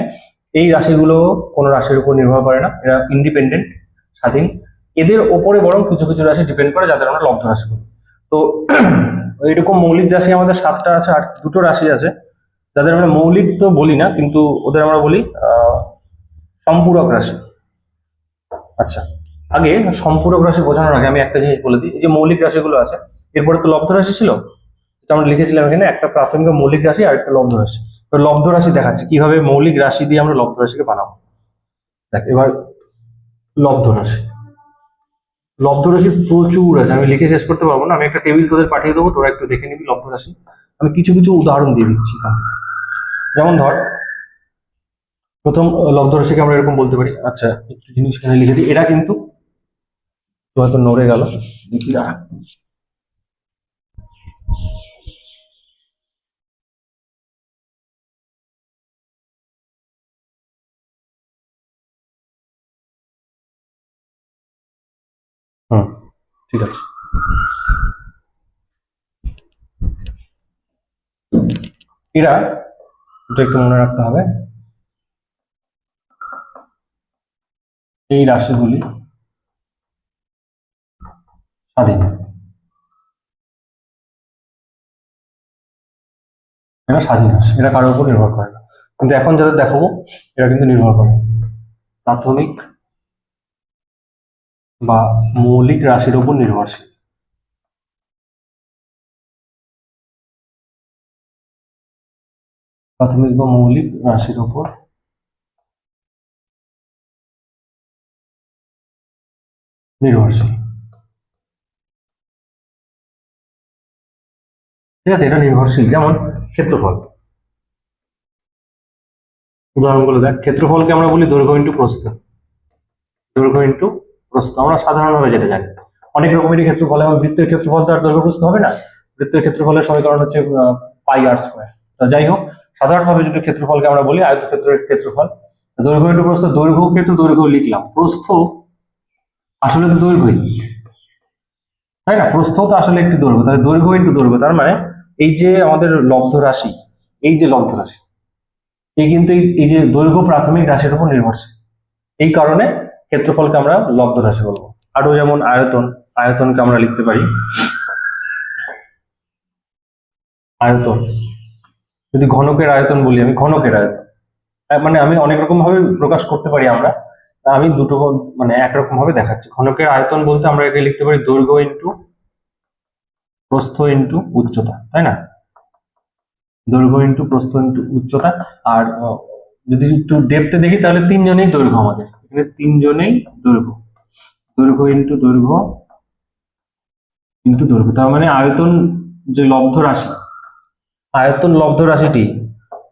এই রাশিগুলো কোনো রাশির উপর নির্ভর করে না, এরা ইন্ডিপেন্ডেন্ট, স্বাধীন। এদের ওপরে বরং কিছু কিছু রাশি ডিপেন্ড করে, যাদের আমরা লব্ধ রাশি বলি। তো এইরকম মৌলিক রাশি আমাদের 7টা আছে, আর 2টো রাশি আছে যাদের আমরা মৌলিক তো বলি না, কিন্তু ওদের আমরা বলি সম্পূরক রাশি। আচ্ছা, আগে সম্পূরক রাশি বোঝানোর আগে আমি একটা জিনিস বলে দিই। এই যে মৌলিক রাশিগুলো আছে, এরপরে তো লব্ধ রাশি ছিল, যেটা আমরা লিখেছিলাম এখানে, একটা প্রাথমিক মৌলিক রাশি আর একটা লব্ধ রাশি। তো লব্ধ রাশি দেখাচ্ছে কিভাবে মৌলিক রাশি দিয়ে আমরা লব্ধ রাশিকে বানাবো। দেখ এবার লব্ধ রাশি, লব্ধ রাশি প্রচুর আছে, আমি লিখে শেষ করতে পারবো না। আমি একটা টেবিল তোদের পাঠিয়ে দেবো, তোরা একটু দেখে নিবি লব্ধ রাশি। আমি কিছু কিছু উদাহরণ দিয়ে দিচ্ছি এখান থেকে। যেমন ধর, প্রথম লব্ধ রাশিকে আমরা এরকম বলতে পারি। আচ্ছা, একটু জিনিস এখানে লিখে দিই, এরা কিন্তু হয়তো নড়ে গেল, দেখি না। ঠিক আছে, এরা, এটা একটু মনে রাখতে হবে, এই রাশিগুলি স্বাধীন, এরা স্বাধীন রাশি, এরা কারোর উপর নির্ভর করে না। কিন্তু এখন যাদের দেখাবো, এরা কিন্তু নির্ভর করে প্রাথমিক বা মৌলিক রাশির উপর নির্ভরশীল। প্রাথমিক বা মৌলিক রাশির উপর নির্ভরশীল, ঠিক আছে, এটা নির্ভরশীল। যেমন ক্ষেত্রফল, উদাহরণগুলো দেখ। ক্ষেত্রফলকে আমরা বলি দৈর্ঘ্য ইন্টু প্রস্থ, দৈর্ঘ্য ইন্টু প্রস্থ আমরা সাধারণভাবে যেটা জানি। অনেক রকমেরই ক্ষেত্রফল, এবং বৃত্তের ক্ষেত্রফল তো আর দৈর্ঘ্য প্রস্থ হবে না, বৃত্তের ক্ষেত্রফলের সমীকরণ হচ্ছে পাই আর স্কোয়ার। তো যাই হোক, সাধারণভাবে যদি ক্ষেত্রফলকে আমরা বলি আয়তক্ষেত্রের ক্ষেত্রফল, দৈর্ঘ্য ইন্টু প্রস্থ, দৈর্ঘ্যকে তো দৈর্ঘ্য লিখলাম, প্রস্থ আসলে তো দৈর্ঘ্যই, তাই না? প্রস্থ তো আসলে একটি দৈর্ঘ্য, তাহলে দৈর্ঘ্য ইন্টু দৈর্ঘ্য, তার মানে এই যে আমাদের লব্ধ রাশি, এই যে লব্ধ রাশি, এই কিন্তু এই যে দৈর্ঘ্য প্রাথমিক রাশির উপর নির্ভরশীল, এই কারণে ক্ষেত্রফলকে আমরা লব্ধ রাশি বলবো। আরো যেমন আয়তন, আয়তনকে আমরা লিখতে পারি, আয়তন, যদি ঘনকের আয়তন বলি, আমি ঘনকের আয়তন, মানে আমি অনেক রকম ভাবে প্রকাশ করতে পারি আমরা, আমি দুটো মানে একরকম ভাবে দেখাচ্ছি। ঘনকের আয়তন বলতে আমরা একে লিখতে পারি দৈর্ঘ্য ইন্টু প্রস্থ ইন্টু উচ্চতা, তাই না? দৈর্ঘ্য ইন্টু প্রস্থ ইন্টু উচ্চতা। আর যদি একটু ডেপথে দেখি, তাহলে 3 জনেই দৈর্ঘ্য, আমাদের এখানে 3 জনেই দৈর্ঘ্য, দৈর্ঘ্য ইন্টু দৈর্ঘ্য ইন্টু দৈর্ঘ্য। তার মানে আয়তন যে লব্ধ রাশি, আয়তন লব্ধ রাশিটি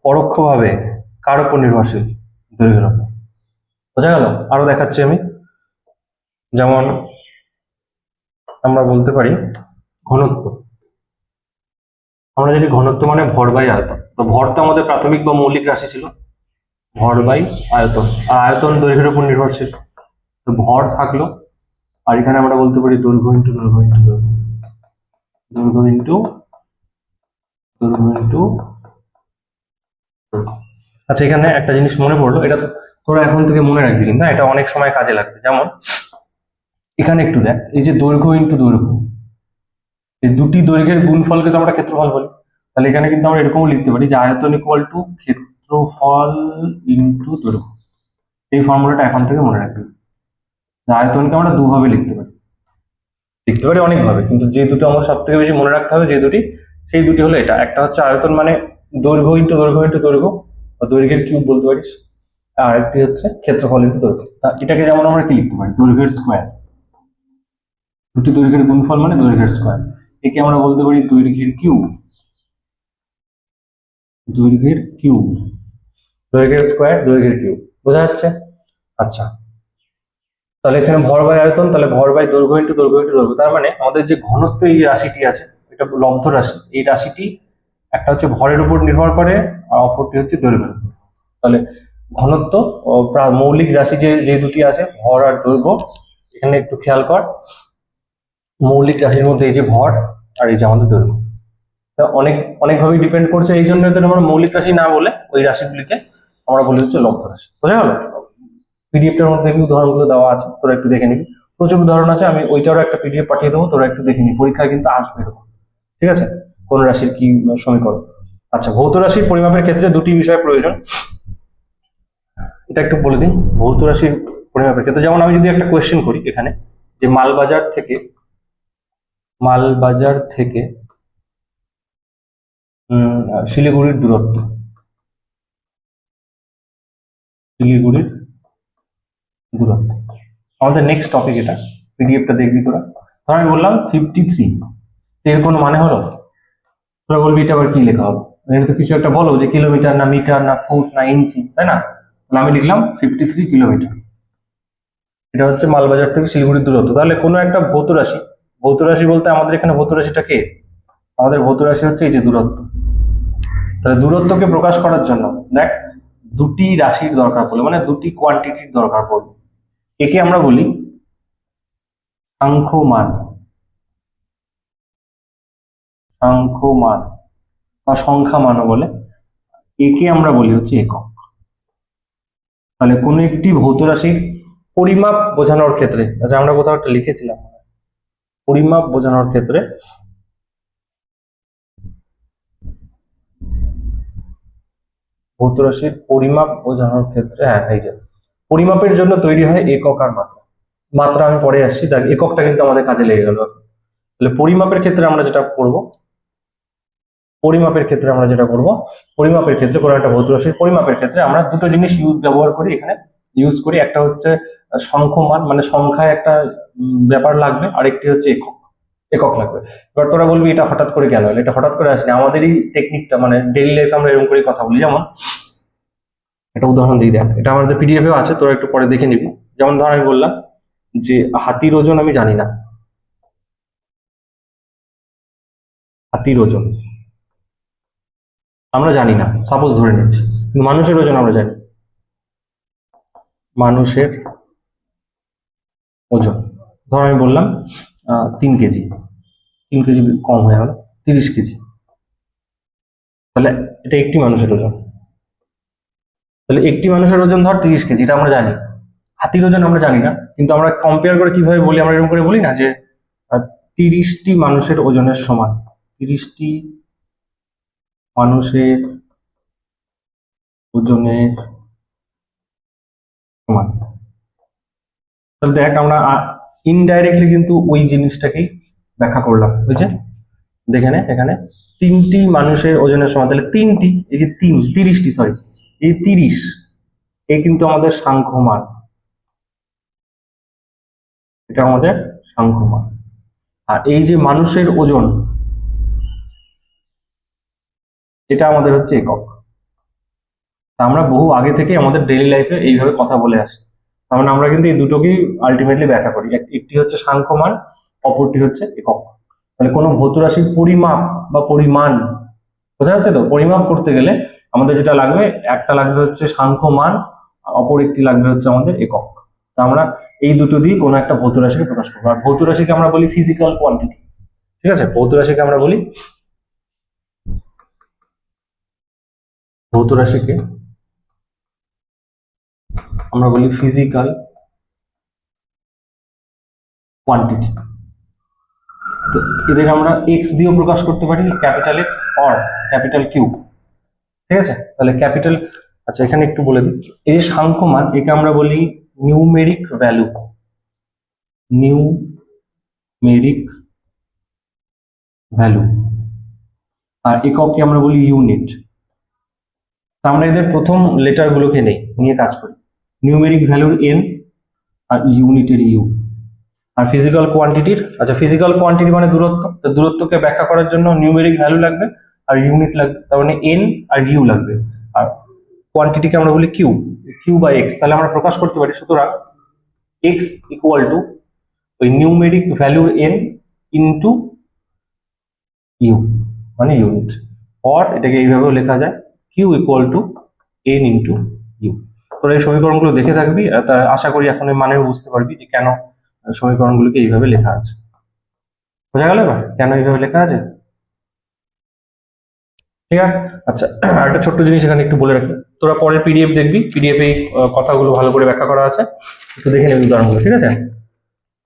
পরোক্ষভাবে কার উপর নির্ভরশীল? দৈর্ঘ্যের উপর। বোঝা গেল? আরো দেখাচ্ছি আমি। যেমন আমরা বলতে পারি ঘনত্ব, আমরা জানি ঘনত্ব মানে ভর বাই আয়তন। তো ভর তো আমাদের প্রাথমিক বা মৌলিক রাশি ছিল, ভর বাই আয়তন, আর আয়তন দৈর্ঘ্যের উপর নির্ভরশীল, তো ভর থাকলো, আর এখানে আমরা বলতে পারি দৈর্ঘ্য ইন্টু দৈর্ঘ্য ইন্টু দৈর্ঘ্য, দৈর্ঘ্য ইন্টু দৈর্ঘ্য ইন্টু দৈর্ঘ্য। আচ্ছা, এখানে একটা জিনিস মনে পড়লো, এটা তোরা এখন থেকে মনে রাখবি, কিন্তু এটা অনেক সময় কাজে লাগবে। যেমন এখানে একটু দেখ, এই যে দৈর্ঘ্য ইন্টু দৈর্ঘ্য, এই দুটি দৈর্ঘ্যের গুণফলকে তো আমরা ক্ষেত্রফল বলি। তাহলে এখানে কিন্তু আমরা এরকমও লিখতে পারি যে আয়তন ইকুয়াল টু ক্ষেত্রফল ইন্টু দৈর্ঘ্য। এই ফর্মুলাটা এখন থেকে মনে রাখবি। আয়তনকে আমরা দুভাবে লিখতে পারি, লিখতে পারি অনেকভাবে, কিন্তু যে দুটো আমার সব থেকে বেশি মনে রাখতে হবে, যে দুটি, সেই দুটি হলো এটা। একটা হচ্ছে আয়তন মানে দৈর্ঘ্য ইন্টু দৈর্ঘ্য ইন্টু দৈর্ঘ্য, বা দৈর্ঘ্যের কিউব বলতে পারিস। আর একটি হচ্ছে ক্ষেত্রফল ইন্টু দৈর্ঘ্য। তা এটাকে যেমন আমরা কি লিখতে পারি, দৈর্ঘ্যের স্কোয়ার, দুটি দৈর্ঘ্যের গুণফল মানে দৈর্ঘ্যের স্কয়ার। একে আমরা বলতে পারি দৈর্ঘ্যের কিউব, দৈর্ঘ্যের কিউব, দৈর্ঘ্যের স্কয়ার, দৈর্ঘ্যের কিউব। বোঝা যাচ্ছে? আচ্ছা, তাহলে এখানে ভর বাই আয়তন, তাহলে ভর বাই দৈর্ঘ্য ইন্টু দৈর্ঘ্য ইন্টু দৈর্ঘ্য। তার মানে আমাদের যে ঘনত্ব, এই যে রাশিটি আছে, এটা লব্ধ রাশি। এই রাশিটি একটা হচ্ছে ভরের উপর নির্ভর করে আর অপরটি হচ্ছে দৈর্ঘ্যের উপর। তাহলে ঘনত্ব ও মৌলিক রাশি যে দুটি আছে, ভর আর দৈর্ঘ্য, এখানে একটু খেয়াল কর, মৌলিক রাশির মধ্যে এই যে ভর আর এই যে আমাদের দৈর্ঘ্য, অনেক অনেকভাবেই ডিপেন্ড করছে। এই জন্য এদের আমরা মৌলিক রাশি না বলে ওই রাশিগুলিকে আমরা বলি হচ্ছে লব্ধ রাশি। বোঝা গেল? পিডিএফটার মধ্যে উদাহরণগুলো দেওয়া আছে, তোরা একটু দেখে নিবি। প্রচুর উদাহরণ আছে, আমি ওইটারও একটা পিডিএফ পাঠিয়ে দেবো, তোরা একটু দেখে নিবি, পরীক্ষায় কিন্তু আসবে এরকম। ঠিক আছে? কোন রাশির কি সমীকরণ। আচ্ছা, ভৌত রাশির পরিমাপের ক্ষেত্রে দুটি বিষয় প্রয়োজন, এটা একটু বলে দিই। ভৌত রাশির পরিমাপের ক্ষেত্রে যেমন আমি যদি একটা কোয়েশ্চেন করি এখানে, যে মালবাজার থেকে শিলিগুড়ির দূরত্ব, শিলিগুড়ির দূরত্ব আমাদের নেক্সট টপিক। এটা পিডিএফটা দেখবি তোরা। ধর আমি বললাম 53, এর কোনো মানে হলো? তোরা বলবি এটা আবার কি লেখা হলো, এর তো কিছু একটা বলো, যে কিলোমিটার না মিটার না ফুট না ইঞ্চি, তাই না? তাহলে আমি লিখলাম 53 কিলোমিটার, এটা হচ্ছে মালবাজার থেকে শিলিগুড়ির দূরত্ব। তাহলে কোনো একটা ভৌত রাশি, ভৌত রাশি বলতে আমাদের এখানে ভৌত রাশিটা কে? আমাদের ভৌত রাশি হচ্ছে এই যে দূরত্ব। তাহলে দূরত্বকে প্রকাশ করার জন্য দেখ দুটি রাশির দরকার পড়লো, মানে দুটি কোয়ান্টিটির দরকার পড়লো। একে আমরা বলি সাংখ্যমান, সাংখ্যমান বা সংখ্যা মানও বলে। একে আমরা বলি হচ্ছে একক। তাহলে কোন একটি ভৌত রাশির পরিমাপ বোঝানোর ক্ষেত্রে, আচ্ছা আমরা কোথাও একটা লিখেছিলাম, পরিমাপ বোঝানোর ক্ষেত্রে ভৌত রাশির পরিমাপ বোঝানোর ক্ষেত্রে, হ্যাঁ এই যে পরিমাপের জন্য তৈরি হয় একক আর মাত্রা। মাত্রা আমি পরে আসছি, দেখ এককটা কিন্তু আমাদের কাজে লেগে গেল। তাহলে পরিমাপের ক্ষেত্রে আমরা যেটা করব, পরিমাপের ক্ষেত্রে কোনো একটা ভৌত রাশির পরিমাপের ক্ষেত্রে আমরা দুটো জিনিস ব্যবহার করি এখানে, ইউজ করি। একটা হচ্ছে সংখ্যমান, মানে সংখ্যায় একটা ব্যাপার লাগবে, আরেকটি হচ্ছে একক, একক লাগবে। এবার তোরা বলবি এটা হঠাৎ করে কেন হলো? এটা হঠাৎ করে আসেনি, আমাদেরই টেকনিকটা, মানে ডেইলি লাইফে আমরা এরকম করে কথা বলি। যেমন একটা উদাহরণ দিই, দেখ এটা আমাদের পিডিএফ এও আছে, তোরা একটু পরে দেখে নিবি। যেমন ধর আমি বললাম যে হাতির ওজন আমি জানি না, হাতির ওজন আমরা জানি না, সাপোজ ধরে নিচ্ছি, কিন্তু মানুষের ওজন আমরা জানি। মানুষের ওজন ধর আমি বললাম 3 কেজি, 3 কেজি কম হয়ে গেল, 30 কেজি। তাহলে এটা একটি মানুষের ওজন। তাহলে একটি মানুষের ওজন ধর 30 কেজি, এটা আমরা জানি। হাতির ওজন আমরা জানি না, কিন্তু আমরা কম্পেয়ার করে কিভাবে বলি, আমরা এরকম করে বলি না যে 30টি মানুষের ওজনের সমান, 30টি মানুষের ওজনের সমান। তাহলে দেখ আমরা ইনডাইরেক্টলি কিন্তু ওই জিনিসটাকেই ব্যাখ্যা করলাম, বুঝছে? দেখে নে এখানে 3টি মানুষের ওজনের সমান, তাহলে 3টি, এই যে 30টি, সরি এই 30, এই কিন্তু আমাদের সাংখ্যমান, এটা আমাদের সাংখ্যমান। আর এই যে মানুষের ওজন, এটা আমাদের হচ্ছে একক। আমরা বহু আগে থেকে আমাদের ডেইলি লাইফে এইভাবে কথা বলে আসি। তার মানে আমরা কিন্তু এই দুটোকেই আলটিমেটলি ব্যাখ্যা করি, একটি হচ্ছে সাংখ্যমান, অপরটি হচ্ছে একক। তাহলে কোনো ভৌত রাশির পরিমাপ বা পরিমাণ, বোঝা যাচ্ছে তো? পরিমাপ করতে গেলে আমাদের যেটা লাগবে, একটা লাগবে হচ্ছে সাংখ্যমান, অপর একটি লাগবে হচ্ছে আমাদের একক। তা আমরা এই দুটো দিয়ে কোনো একটা ভৌত রাশিকে প্রকাশ করবো। আর ভৌত রাশিকে আমরা বলি ফিজিক্যাল কোয়ান্টিটি। ঠিক আছে? ভৌত রাশিকে আমরা বলি, ভৌত রাশিকে আমরা বলি ফিজিক্যাল কোয়ান্টিটি। তো এদের আমরা এক্স দিয়েও প্রকাশ করতে পারি, capital X or capital Q. ঠিক আছে? তাহলে ক্যাপিটাল, আচ্ছা এখানে একটু বলে দিই, এই যে সাংখ্যমান, একে আমরা বলি নিউমেরিক ভ্যালু, নিউমেরিক ভ্যালু। আর এককে আমরা বলি ইউনিট। আমরা এদের প্রথম লেটার গুলোকে নিয়ে কাজ করি, নিউমেরিক ভ্যালুর এন আর ইউনিটের ইউ। আর ফিজিক্যাল কোয়ান্টিটির, আচ্ছা ফিজিক্যাল কোয়ান্টিটি মানে দূরত্ব, তো দূরত্বকে ব্যাখ্যা করার জন্য নিউমেরিক ভ্যালু লাগবে আর ইউনিট লাগবে, তার মানে এন আর ইউ লাগবে। আর কোয়ান্টিটিকে আমরা বলি কিউ, কিউ বাই এক্স, তাহলে আমরা প্রকাশ করতে পারি সুতরাং এক্স ইকুয়াল টু ওই numeric value n into U মানে ইউনিট, অর এটাকে এইভাবেও লেখা যায় Q equal to n into U. তোরা এই সমীকরণগুলো দেখে থাকবি, তা আশা করি এখন এই মানেও বুঝতে পারবি যে কেন সমীকরণগুলোকে এইভাবে লেখা আছে। বোঝা গেল এবার কেন এইভাবে লেখা আছে? ঠিক আছে। আচ্ছা আরেকটা ছোট্ট জিনিস এখানে একটু বলে রাখি, তোরা পরের পিডিএফ দেখবি, পিডিএফ এই কথাগুলো ভালো করে ব্যাখ্যা করা আছে, একটু দেখে নেবি উদাহরণগুলো, ঠিক আছে।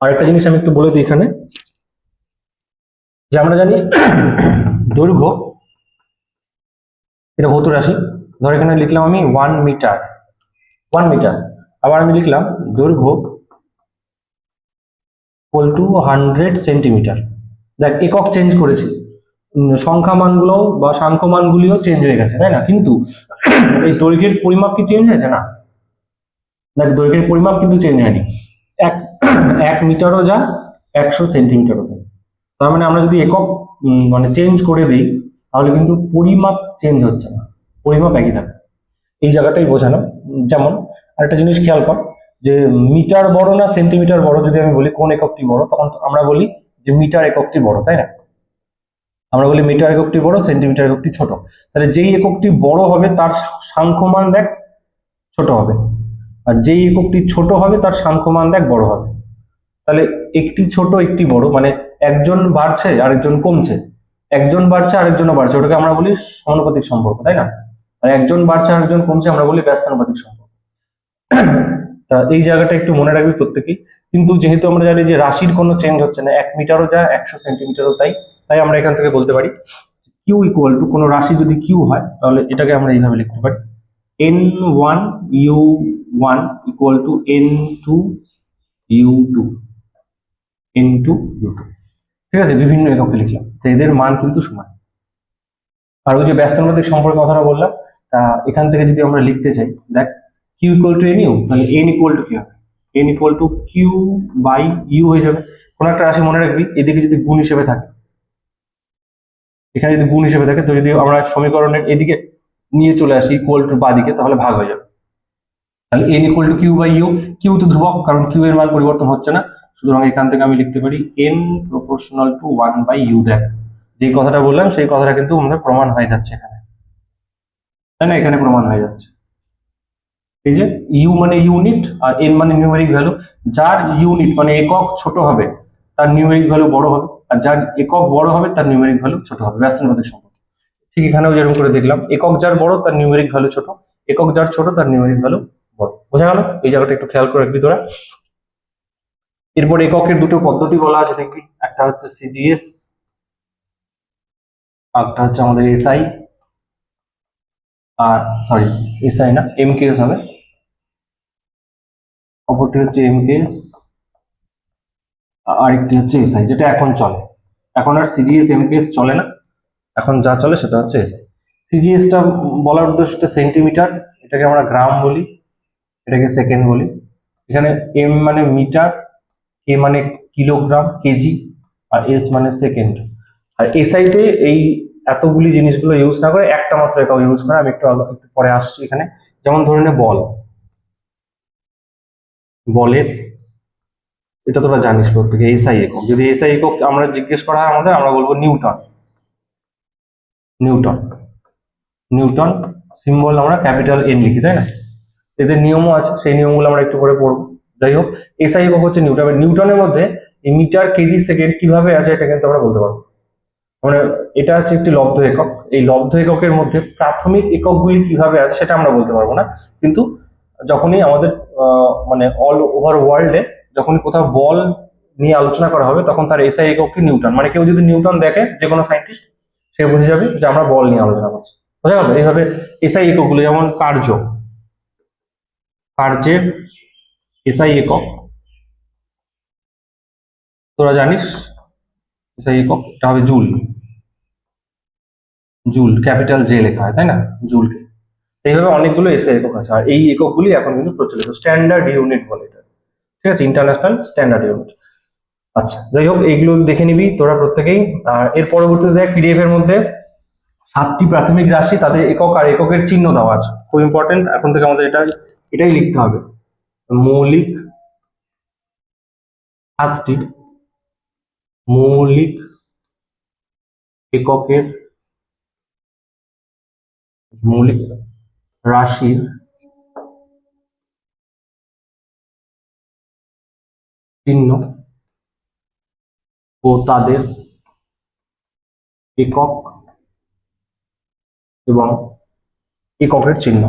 আরেকটা জিনিস আমি একটু বলে দিই এখানে, যে আমরা জানি দৈর্ঘ্য এটা ভৌত রাশি, ধর এখানে লিখলাম আমি 1 মিটার, 1 মিটার, আবার আমি লিখলাম দৈর্ঘ্য ইকুয়াল টু 100 সেন্টিমিটার। দেখ একক চেঞ্জ করেছি, সংখ্যা মানগুলো বা সাংখ্য মানগুলিও চেঞ্জ হয়ে গেছে, তাই না? কিন্তু এই দৈর্ঘ্যের পরিমাপ কি চেঞ্জ হয়েছে? না, দেখ দৈর্ঘ্যের পরিমাপ কিন্তু চেঞ্জ হয়নি, এক 1 মিটারও যা 100 সেন্টিমিটারও তাই। তার মানে আমরা যদি একক মানে চেঞ্জ করে দিই তাহলে কিন্তু পরিমাপ চেঞ্জ হচ্ছে না, পরিমাপ একই থাকে, এই জায়গাটাই বোঝানো। যেমন আরেকটা জিনিস খেয়াল কর, যে মিটার বড় না সেন্টিমিটার বড়, যদি আমি বলি কোন এককটি বড়, তখন আমরা বলি যে মিটার এককটি বড়, তাই না? আমরা বলি মিটার এককটি বড়, সেন্টিমিটার এককটি ছোট। তাহলে যেই এককটি বড় হবে তার সাংখ্যমান দেখ ছোট হবে, আর যেই এককটি ছোট হবে তার সাংখ্যমান দেখ বড় হবে। তাহলে একটি ছোট একটি বড় মানে একজন বাড়ছে আরেকজন কমছে, একজন বাড়ছে আরেকজনও বাড়ছে, ওটাকে আমরা বলি সমানুপাতিক সম্পর্ক, তাই না? আর একজন বাড়ছে আরেকজন কমছে আমরা বলি ব্যস্তানুপাতিক সম্পর্ক। তা এই জায়গাটা একটু মনে রাখবি প্রত্যেকেই। কিন্তু যেহেতু আমরা জানি যে রাশির কোনো চেঞ্জ হচ্ছে না, 1 মিটারও যা 100 সেন্টিমিটারও তাই, তাই আমরা এখান থেকে বলতে পারি কিউ ইকুয়াল টু, কোনো রাশি যদি কিউ হয় তাহলে এটাকে আমরা এইভাবে লিখতে পারি n1 u1 equal to n2 u2, n2 u2, ঠিক আছে? বিভিন্ন এককে লিখলাম, তো এদের মান কিন্তু সমান। আর ওই যে ব্যস্তানুপাতিক সম্পর্কের কথাটা বললাম, তা এখান থেকে যদি আমরা লিখতে চাই, দেখ Q equal to n U, তাহলে এন ইকুয়াল টু কি হবে? N equal to Q by U হয়ে যাবে। কোনো একটা রাশি মনে রাখবি, এদিকে যদি গুণ হিসেবে থাকে, এখানে যদি গুণ হিসেবে থাকে, তো যদি আমরা সমীকরণের এদিকে নিয়ে চলে আসি ইকুয়াল টু বা দিকে, তাহলে ভাগ হয়ে যাবে। তাহলে n equal to Q by U, Q তো ধ্রুবক কারণ কিউ এর মান পরিবর্তন হচ্ছে না, সুতরাং এখান থেকে আমি লিখতে পারি n proportional to 1 by U. দেখ যে কথাটা বললাম সেই কথাটা কিন্তু আমাদের প্রমাণ হয়ে যাচ্ছে এখানে, তাই না? এখানে প্রমাণ হয়ে যাচ্ছে এই যে ইউ মানে ইউনিট আর এন মানে নিউমেরিক ভ্যালু, যার ইউনিট মানে একক ছোট হবে তার নিউমেরিক ভ্যালু বড় হবে, আর যার একক বড় হবে তার নিউমেরিক ভ্যালু ছোট হবে, ব্যস্তানুপাতিক সম্পর্ক। ঠিক এখানেও যেরকম করে দেখলাম, একক যার বড় তার নিউমেরিক ভ্যালু ছোট, একক যার ছোট তার নিউমেরিক ভ্যালু বড়। বোঝা গেল? এই জায়গাটা একটু খেয়াল করে রাখবি তোরা। এরপর এককের দুটো পদ্ধতি বলা আছে দেখবি, একটা হচ্ছে সিজিএস, একটা হচ্ছে আমাদের এসআই, আর সরি এসআই না এমকেএস হবে, অপরটি হচ্ছে এমকেএস, আরেকটি হচ্ছে এসআই, যেটা এখন চলে। এখন আর সিজিএস এমকেএস চলে না, এখন যা চলে সেটা হচ্ছে এসআই। সিজিএসটা বলার উদ্দেশ্যটা সেন্টিমিটার, এটাকে আমরা গ্রাম বলি, এটাকে সেকেন্ড বলি। এখানে এম মানে মিটার, কে মানে কিলোগ্রাম কেজি, আর এস মানে সেকেন্ড। আর এসআইতে এই এতগুলি জিনিসগুলো ইউজ না করে একটা মাত্র একক ইউজ করে, আমি একটু পরে আসছি এখানে। যেমন ধরে নে বল, বলের এটা তোরা জানিস প্রত্যেকে এসআই একক, যদি এসআই একক আমরা জিজ্ঞেস করা হয় আমাদের, আমরা বলবো নিউটন, নিউটন, নিউটন সিম্বল আমরা ক্যাপিটাল এন লিখি, তাই না? এদের নিয়মও আছে, সেই নিয়মগুলো আমরা একটু পরে পড়বো। যাই হোক, এসআই একক হচ্ছে নিউটন। নিউটনের মধ্যে এই মিটার কেজি সেকেন্ড কিভাবে আছে এটা কিন্তু আমরা বলতে পারবো। মানে এটা হচ্ছে একটি লব্ধ একক, এই লব্ধ এককের মধ্যে প্রাথমিক এককগুলি কিভাবে আছে সেটা আমরা বলতে পারবো না, কিন্তু যখনই আমাদের মানে অল ওভার ওয়ার্ল্ডে যখনই কোথাও বল নিয়ে আলোচনা করা হবে তখন তার এসআই এককটি নিউটন, মানে কেউ যদি নিউটন দেখে যে কোনো সায়েন্টিস্ট, সে বুঝে যাবে যে আমরা বল নিয়ে আলোচনা করছি। বোঝা গেল? এইভাবে এসআই এককগুলো, যেমন কার্য, কার্যের এসআই একক তোরা জানিস, এসআই একক এটা হবে জুল, জুল ক্যাপিটাল জে লেখা হয়, তাই না? জুলকে। এইভাবে অনেকগুলো এসআই একক আছে, আর এই এককগুলি এখন কিন্তু প্রচলিত, স্ট্যান্ডার্ড ইউনিট বলে এটা, ঠিক আছে? International standard unit. আচ্ছা, যাই হোক, এইগুলো দেখে নিবি তোরা প্রত্যেকেই। আর এর পরবর্তীতে দেখ, পিডিএফ এর মধ্যে 7টি প্রাথমিক রাশি, তাদের একক আর এককের চিহ্ন দেওয়া আছে। খুব ইম্পর্টেন্ট, এখন থেকে আমাদের এটাই লিখতে হবে। মৌলিক 7টি মৌলিক এককের মৌলিক রাশির চিহ্ন ও তাদের একক এবং এককের চিহ্ন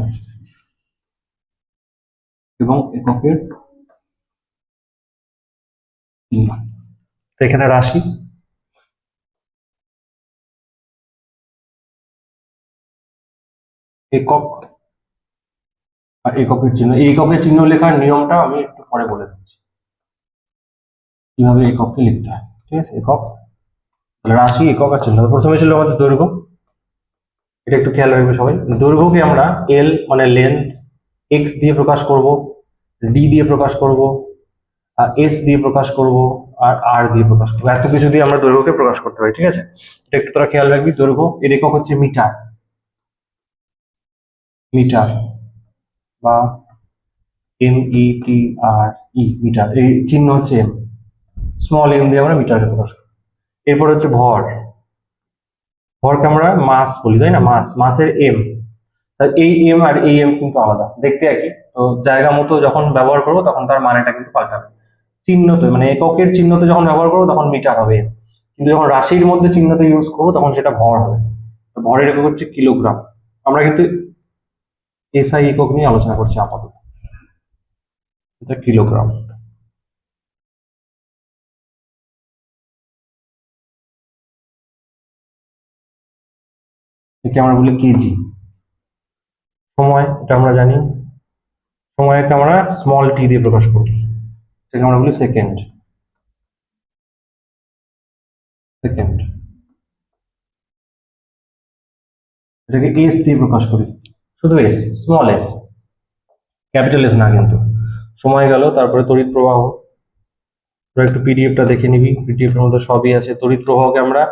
তো এখানে রাশি, একক আর এককের চিহ্ন। এই এককের চিহ্ন লেখার নিয়মটা আমি একটু পরে বলে দিচ্ছি, কিভাবে একককে লিখতে হয়। ঠিক আছে, একক, রাশি, একক আর চিহ্ন। প্রথমে ছিল আমাদের দৈর্ঘ্য, এটা একটু খেয়াল রাখবে সবাই। দৈর্ঘ্যকে আমরা এল মানে লেন্থ, এক্স দিয়ে প্রকাশ করব, ডি দিয়ে প্রকাশ করব, আর এস দিয়ে প্রকাশ করব, আর আর দিয়ে প্রকাশ করবো। এত কিছু দিয়ে আমরা দৈর্ঘ্যকে প্রকাশ করতে পারি। ঠিক আছে, এটা একটু তোরা খেয়াল রাখবি। দৈর্ঘ্য এর একক হচ্ছে মিটার, মিটার বা METR, মিটার। এই চিহ্ন হচ্ছে এম, স্মল এম দিয়ে আমরা মিটারে প্রকাশ করি। এরপর হচ্ছে ভর, ভরকে আমরা মাস বলি, তাই না? মাসের এম। এই এম আর এই এম কিন্তু আলাদা, দেখতে একই, তো জায়গা মতো যখন ব্যবহার করবো তখন তার মানেটা কিন্তু পাল্টাবে। চিহ্নতে মানে এককের চিহ্নতে যখন ব্যবহার করবো তখন মিটার হবে, কিন্তু যখন রাশির মধ্যে চিহ্নতে ইউজ করবো তখন সেটা ভর হবে। তো ভরের একক হচ্ছে কিলোগ্রাম। আমরা কিন্তু SI একক নিয়ে আলোচনা করছি আপাতত, এটা কিলোগ্রাম। একে আমরা বলি কেজি। সময়, এটা আমরা জানি, সময়কে আমরা স্মল টি দিয়ে প্রকাশ করব, এটাকে আমরা বলি সেকেন্ড। সেকেন্ড, এটাকে এস দিয়ে প্রকাশ করি, শুধু S, small S, capital S না কিন্তু। সময় গেল, তারপরে তড়িৎ প্রবাহ। তোরা একটু পিডিএফটা দেখে নিবি, পিডিএফ এর মধ্যে সবই আছে। তড়িৎ প্রবাহকে আমরা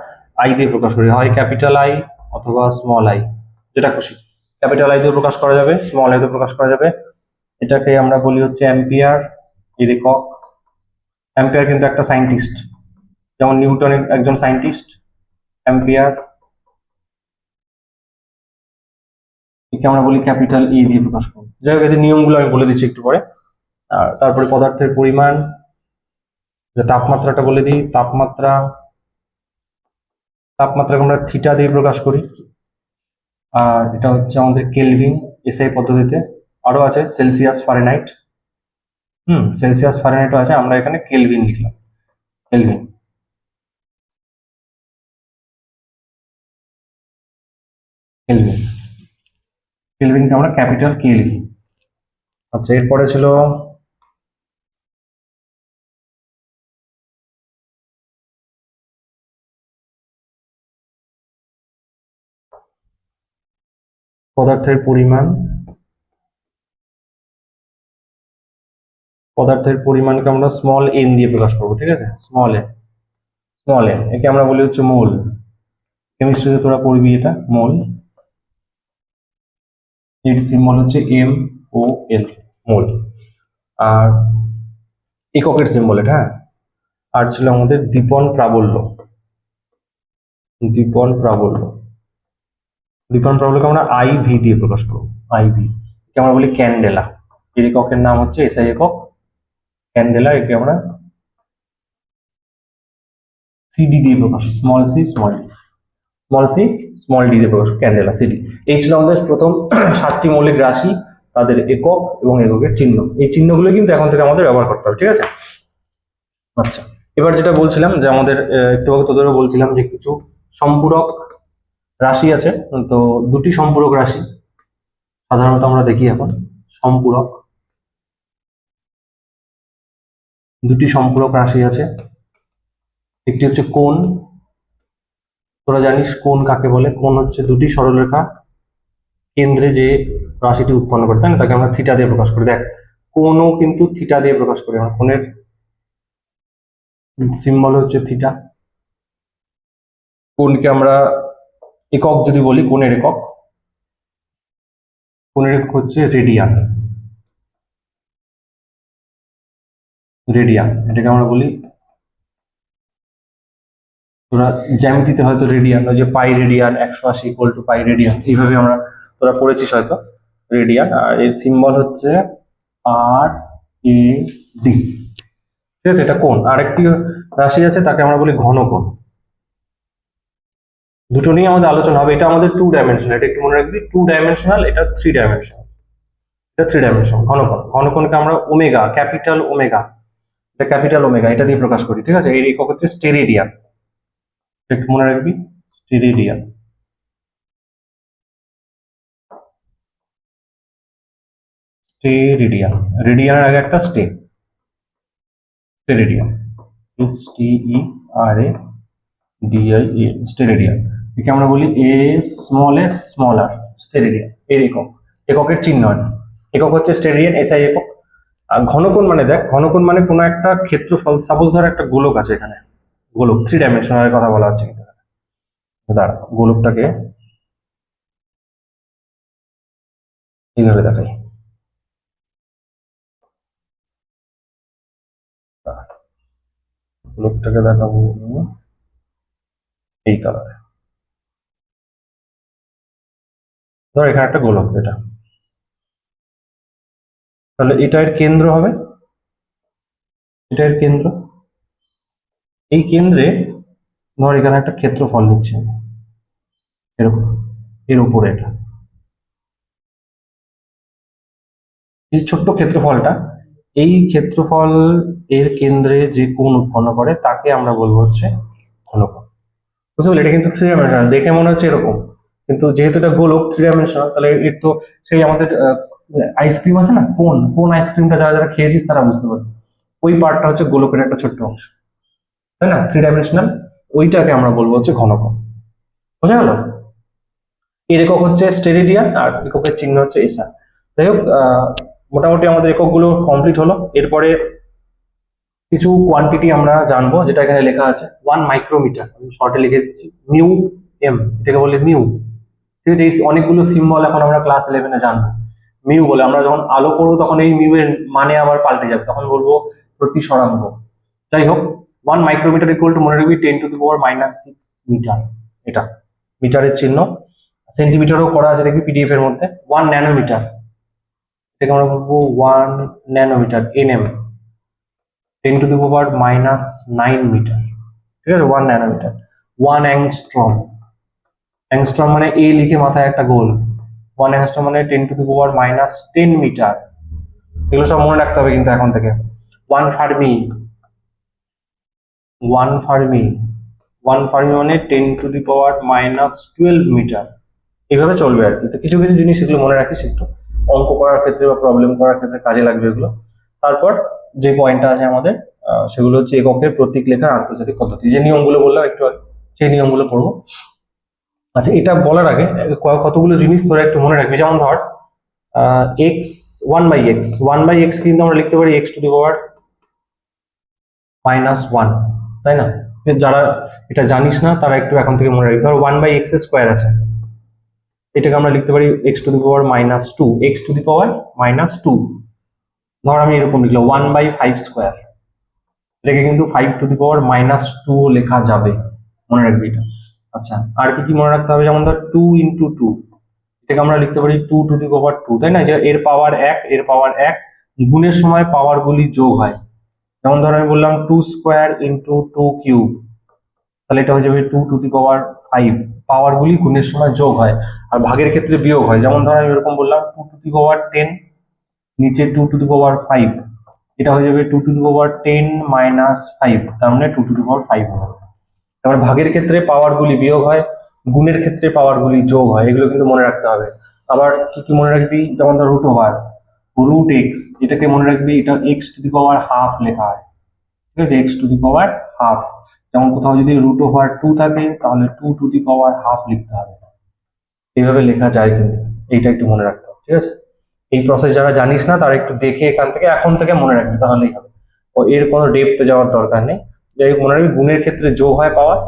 আই দিয়ে প্রকাশ করি, হয় ক্যাপিটাল আই অথবা স্মল আই, যেটা খুশি। ক্যাপিটাল আই দিয়ে প্রকাশ করা যাবে, স্মল আই দিয়ে প্রকাশ করা যাবে। এটাকে আমরা বলি হচ্ছে অ্যাম্পিয়ার, এর একক। অ্যাম্পিয়ার কিন্তু একটা সায়েন্টিস্ট, যেমন নিউটন একজন সায়েন্টিস্ট, অ্যাম্পিয়ার। একে আমরা বলি ক্যাপিটাল ই দিয়ে প্রকাশ করব। যাই হোক, এদের নিয়মগুলো আমি বলে দিচ্ছি একটু পরে। আর তারপরে পদার্থের পরিমাণ, যে তাপমাত্রাটা বলে দিই, তাপমাত্রাকে আমরা থিটা দিয়ে প্রকাশ করি। আর এটা হচ্ছে আমাদের কেলভিন, এসআই পদ্ধতিতে। আরো আছে সেলসিয়াস, ফারেনহাইট। সেলসিয়াস ফারেনহাইটও আছে, আমরা এখানে কেলভিন লিখলাম, কেলভিন। কেলভিন, কেলভিনকে আমরা ক্যাপিটাল কে লিখি। আচ্ছা, এরপরে ছিল পদার্থের পরিমাণ। পদার্থের পরিমাণকে আমরা স্মল এন দিয়ে প্রকাশ করবো। ঠিক আছে, স্মল এন, স্মল এন। একে আমরা বলি হচ্ছে মোল। কেমিস্ট্রিতে তোরা পড়বি এটা, মোল। এর সিম্বল হচ্ছে MOL, মোল। আর এককের সিম্বল এটা, হ্যাঁ। আর ছিল আমাদের দীপন প্রাবল্য। দীপন প্রাবল্য, দীপন প্রাবল্যকে আমরা IV দিয়ে প্রকাশ করবো, IV। একে আমরা বলি ক্যান্ডেলা। এর এককের নাম হচ্ছে SI একক, ক্যান্ডেলা। একে আমরা CD দিয়ে প্রকাশ, small C small D, small C small D দিয়ে প্রকাশ, ক্যান্ডেলা, CD। এই ছিল আমাদের প্রথম 7টি মৌলিক রাশি, তাদের একক এবং এককের চিহ্ন। এই চিহ্নগুলো কিন্তু এখন থেকে আমাদের ব্যবহার করতে হবে। ঠিক আছে, আচ্ছা। এবার যেটা বলছিলাম যে আমাদের একটু আগে তোদেরও বলছিলাম যে কিছু সম্পূরক রাশি আছে। তো দুটি সম্পূরক রাশি সাধারণত আমরা দেখি এখন। সম্পূরক, দুটি সম্পূরক রাশি আছে। একটি হচ্ছে কোণ। তোরা জানিস কোণ কাকে বলে? কোণ হচ্ছে দুটি সরলরেখা কেন্দ্রে যে রাশিটি উৎপন্ন করে, তাই না? তাকে আমরা থিটা দিয়ে প্রকাশ করি। দেখ, কোণও কিন্তু থিটা দিয়ে প্রকাশ করি আমরা। কোণের সিম্বল হচ্ছে থিটা। কোণকে আমরা একক যদি বলি, কোণের একক হচ্ছে রেডিয়ান। এটাকে আমরা বলি, তোরা জ্যামিতিতে হয়তো রেডিয়ান, ওই যে পাই radian 180 equal to pi radian, এইভাবে তোরা পড়েছিস হয়তো রেডিয়ান। আর এর সিম্বল হচ্ছে আর এ ডি। ঠিক আছে, এটা কোণ। আরেকটি রাশি আছে, তাকে আমরা বলি ঘনকোণ। দুটো নিয়ে আমাদের আলোচনা হবে। এটা আমাদের 2 ডাইমেনশনাল, এটা একটু মনে রাখবি, 2 ডাইমেনশনাল, এটা 3 ডাইমেনশনাল। এটা 3 ডাইমেনশনাল ঘনকোণকে আমরা ওমেগা, ক্যাপিটাল ওমেগা, এটা ক্যাপিটাল ওমেগা এটা দিয়ে প্রকাশ করি। ঠিক আছে, এর একক হচ্ছে স্টেরেডিয়ান, একটু মনে রাখবি, স্টেরেডিয়ান। রেডিয়ানের আগে একটা স্টেরেডিয়ান, স্টেরেডিয়ান। একে আমরা বলি স্মলার স্টেরেডিয়ান। এর এককের চিহ্ন, একক হচ্ছে স্টেরেডিয়ান, এসআই একক। আর ঘনকোণ মানে দেখ, ঘনকোণ মানে কোনো একটা ক্ষেত্রফল, সাপোজ ধর একটা গোলক আছে এখানে, গোলক 3 ডাইমেনশনাল কথা বলা হচ্ছে, কিন্তু দাঁড়া গোলকটাকে এইভাবে দেখাই। গোলকটাকে দেখাবো এই কালারে। ধর এখানে একটা গোলক, এটা তাহলে এটা এর কেন্দ্র হবে, এটা এর কেন্দ্র। এই কেন্দ্রে ধর এখানে একটা ক্ষেত্রফল নিচ্ছে এরকম, এর উপরে এটা এই ছোট্ট ক্ষেত্রফলটা, এই ক্ষেত্রফল এর কেন্দ্রে যে কোণ উৎপন্ন করে তাকে আমরা বলবো হচ্ছে ঘনকোণ। বুঝতে পারলি? এটা কিন্তু 3 ডাইমেনশনাল, দেখে মনে হচ্ছে এরকম, কিন্তু যেহেতু এটা গোলক 3 ডাইমেনশনাল, তাহলে এর তো সেই আমাদের আইসক্রিম আছে না, কোন আইসক্রিমটা যারা যারা খেয়েছিস তারা বুঝতে পারবে, ওই পার্টটা হচ্ছে গোলকের একটা ছোট্ট অংশ, তাই না, 3 ডাইমেনশনাল। ওইটাকে আমরা বলবো হচ্ছে ঘনকোণ। বোঝা গেল? এর একক হচ্ছে স্টেরেডিয়ান আর এককের চিহ্ন হচ্ছে এসআই। যাই হোক, মোটামুটি আমাদের এককগুলো কমপ্লিট হলো। এরপরে কিছু কোয়ান্টিটি আমরা জানবো, যেটা এখানে লেখা আছে 1 মাইক্রোমিটার, আমি শর্টে লিখে দিচ্ছি মিউ এম, এটাকে বলে মিউ। ঠিক আছে, এই অনেকগুলো সিম্বল এখন আমরা ক্লাস 11-এ জানবো। মিউ বলে, আমরা যখন আলো করবো তখন এই মিউ এর মানে আবার পাল্টে যাবে, তখন বলবো প্রতিসরাঙ্ক। যাই হোক, 1 মাইক্রোমিটার ইকুয়াল টু, মনে রাখবি, 10⁻⁶ মিটার। এটা মিটারের চিহ্ন। সেন্টিমিটারও করা আছে দেখবি পিডিএফ এর মধ্যে। 1 ন্যানোমিটার, এটাকে আমরা বলবো 1 ন্যানোমিটার, এনএম, 10⁻⁹ মিটার। ঠিক আছে, 1 ন্যানোমিটার। 1 অ্যাংস্ট্রম, অ্যাংস্ট্রম মানে এ লিখে মাথায় একটা গোল, 1 অ্যাংস্ট্রম মানে 10⁻⁻10 মিটার। এগুলো সব মনে রাখতে হবে কিন্তু এখন থেকে। 1 ফার্মি, 1 ফার্মি, 1 ফার্মি মানে 10⁻⁻12 মিটার। এইভাবে চলবে আর কি। তো কিছু কিছু জিনিস এগুলো মনে রাখিস, একটু অঙ্ক করার ক্ষেত্রে বা প্রবলেম করার ক্ষেত্রে কাজে লাগবে এগুলো। তারপর যে পয়েন্টটা আছে আমাদের, সেগুলো হচ্ছে এককের প্রতীক লেখার আন্তর্জাতিক পদ্ধতি, যে নিয়মগুলো বললাম একটু আগে, সেই নিয়মগুলো পড়বো। আচ্ছা, এটা বলার আগে কতগুলো জিনিস তোরা একটু মনে রাখবি। যেমন ধর এক্স, 1/x কিন্তু আমরা লিখতে পারি x⁻⁻1, তাই না? যারা এটা জানিস না তারা একটু এখন থেকে মনে রাখবি। ধর 1/x² আছে, এটাকে আমরা লিখতে পারি x⁻⁻2, x⁻⁻2। ধর আমি এরকম লিখলাম 1/5², এটাকে কিন্তু 5⁻⁻2 লেখা যাবে, মনে রাখবি এটা। আচ্ছা, আর কি কি মনে রাখতে হবে? যেমন ধর 2 × 2, এটাকে আমরা লিখতে পারি 2⁻2, তাই না? যে এর পাওয়ার 1, এর পাওয়ার 1, গুণের সময় পাওয়ার গুলি যোগ হয়। যেমন ধর আমি বললাম 2² × 2³, তাহলে এটা হয়ে যাবে 2⁵, পাওয়ার গুলি গুণের সময় যোগ হয়, আর ভাগের ক্ষেত্রে বিয়োগ হয়। যেমন ধর আমি এরকম বললাম 2⁻10, নিচে 2⁵, এটা হয়ে যাবে 2⁻10⁻5, তার মানে 2⁵ হবে। তারপর ভাগের ক্ষেত্রে পাওয়ার গুলি বিয়োগ হয়, গুণের ক্ষেত্রে পাওয়ার গুলি যোগ হয়, এগুলো কিন্তু মনে রাখতে হবে। আবার কি কি মনে রাখবি? যেমন ধর √x, এটাকে মনে রাখবি, এটা x⁻½ লেখা হয়। ঠিক আছে, x⁻½ যেমন কোথাও যদি √2 থাকে তাহলে 2⁻½ লিখতে হবে, এইভাবে লেখা যায় কিন্তু, এইটা একটু মনে রাখতে হবে। ঠিক আছে, এই প্রসেস যারা জানিস না তারা একটু দেখে এখন থেকে মনে রাখবি, তাহলেই হবে। ও এর কোনো ডেপথে যাওয়ার দরকার নেই, যাই হোক মনে রাখবি, গুণের ক্ষেত্রে যোগ হয় পাওয়ার,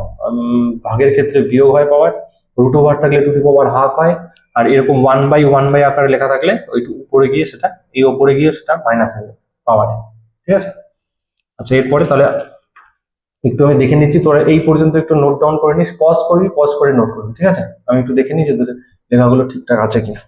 ভাগের ক্ষেত্রে বিয়োগ হয় পাওয়ার, রুট ওভার থাকলে টু দি পাওয়ার হাফ হয়, আর এরকম 1/1 আকারে লেখা থাকলে ওই উপরে গিয়ে সেটা এই উপরে গিয়ে সেটা মাইনাস হবে পাওয়ারে। ঠিক আছে? আচ্ছা, এরপরে তাহলে একটু আমি দেখে নিচ্ছি, তোরা এই পর্যন্ত একটু নোট ডাউন করে নিস, পজ করবি, পজ করে নোট করবি। ঠিক আছে? আমি একটু দেখে নিই যে তোদের লেখাগুলো ঠিকঠাক আছে কিনা।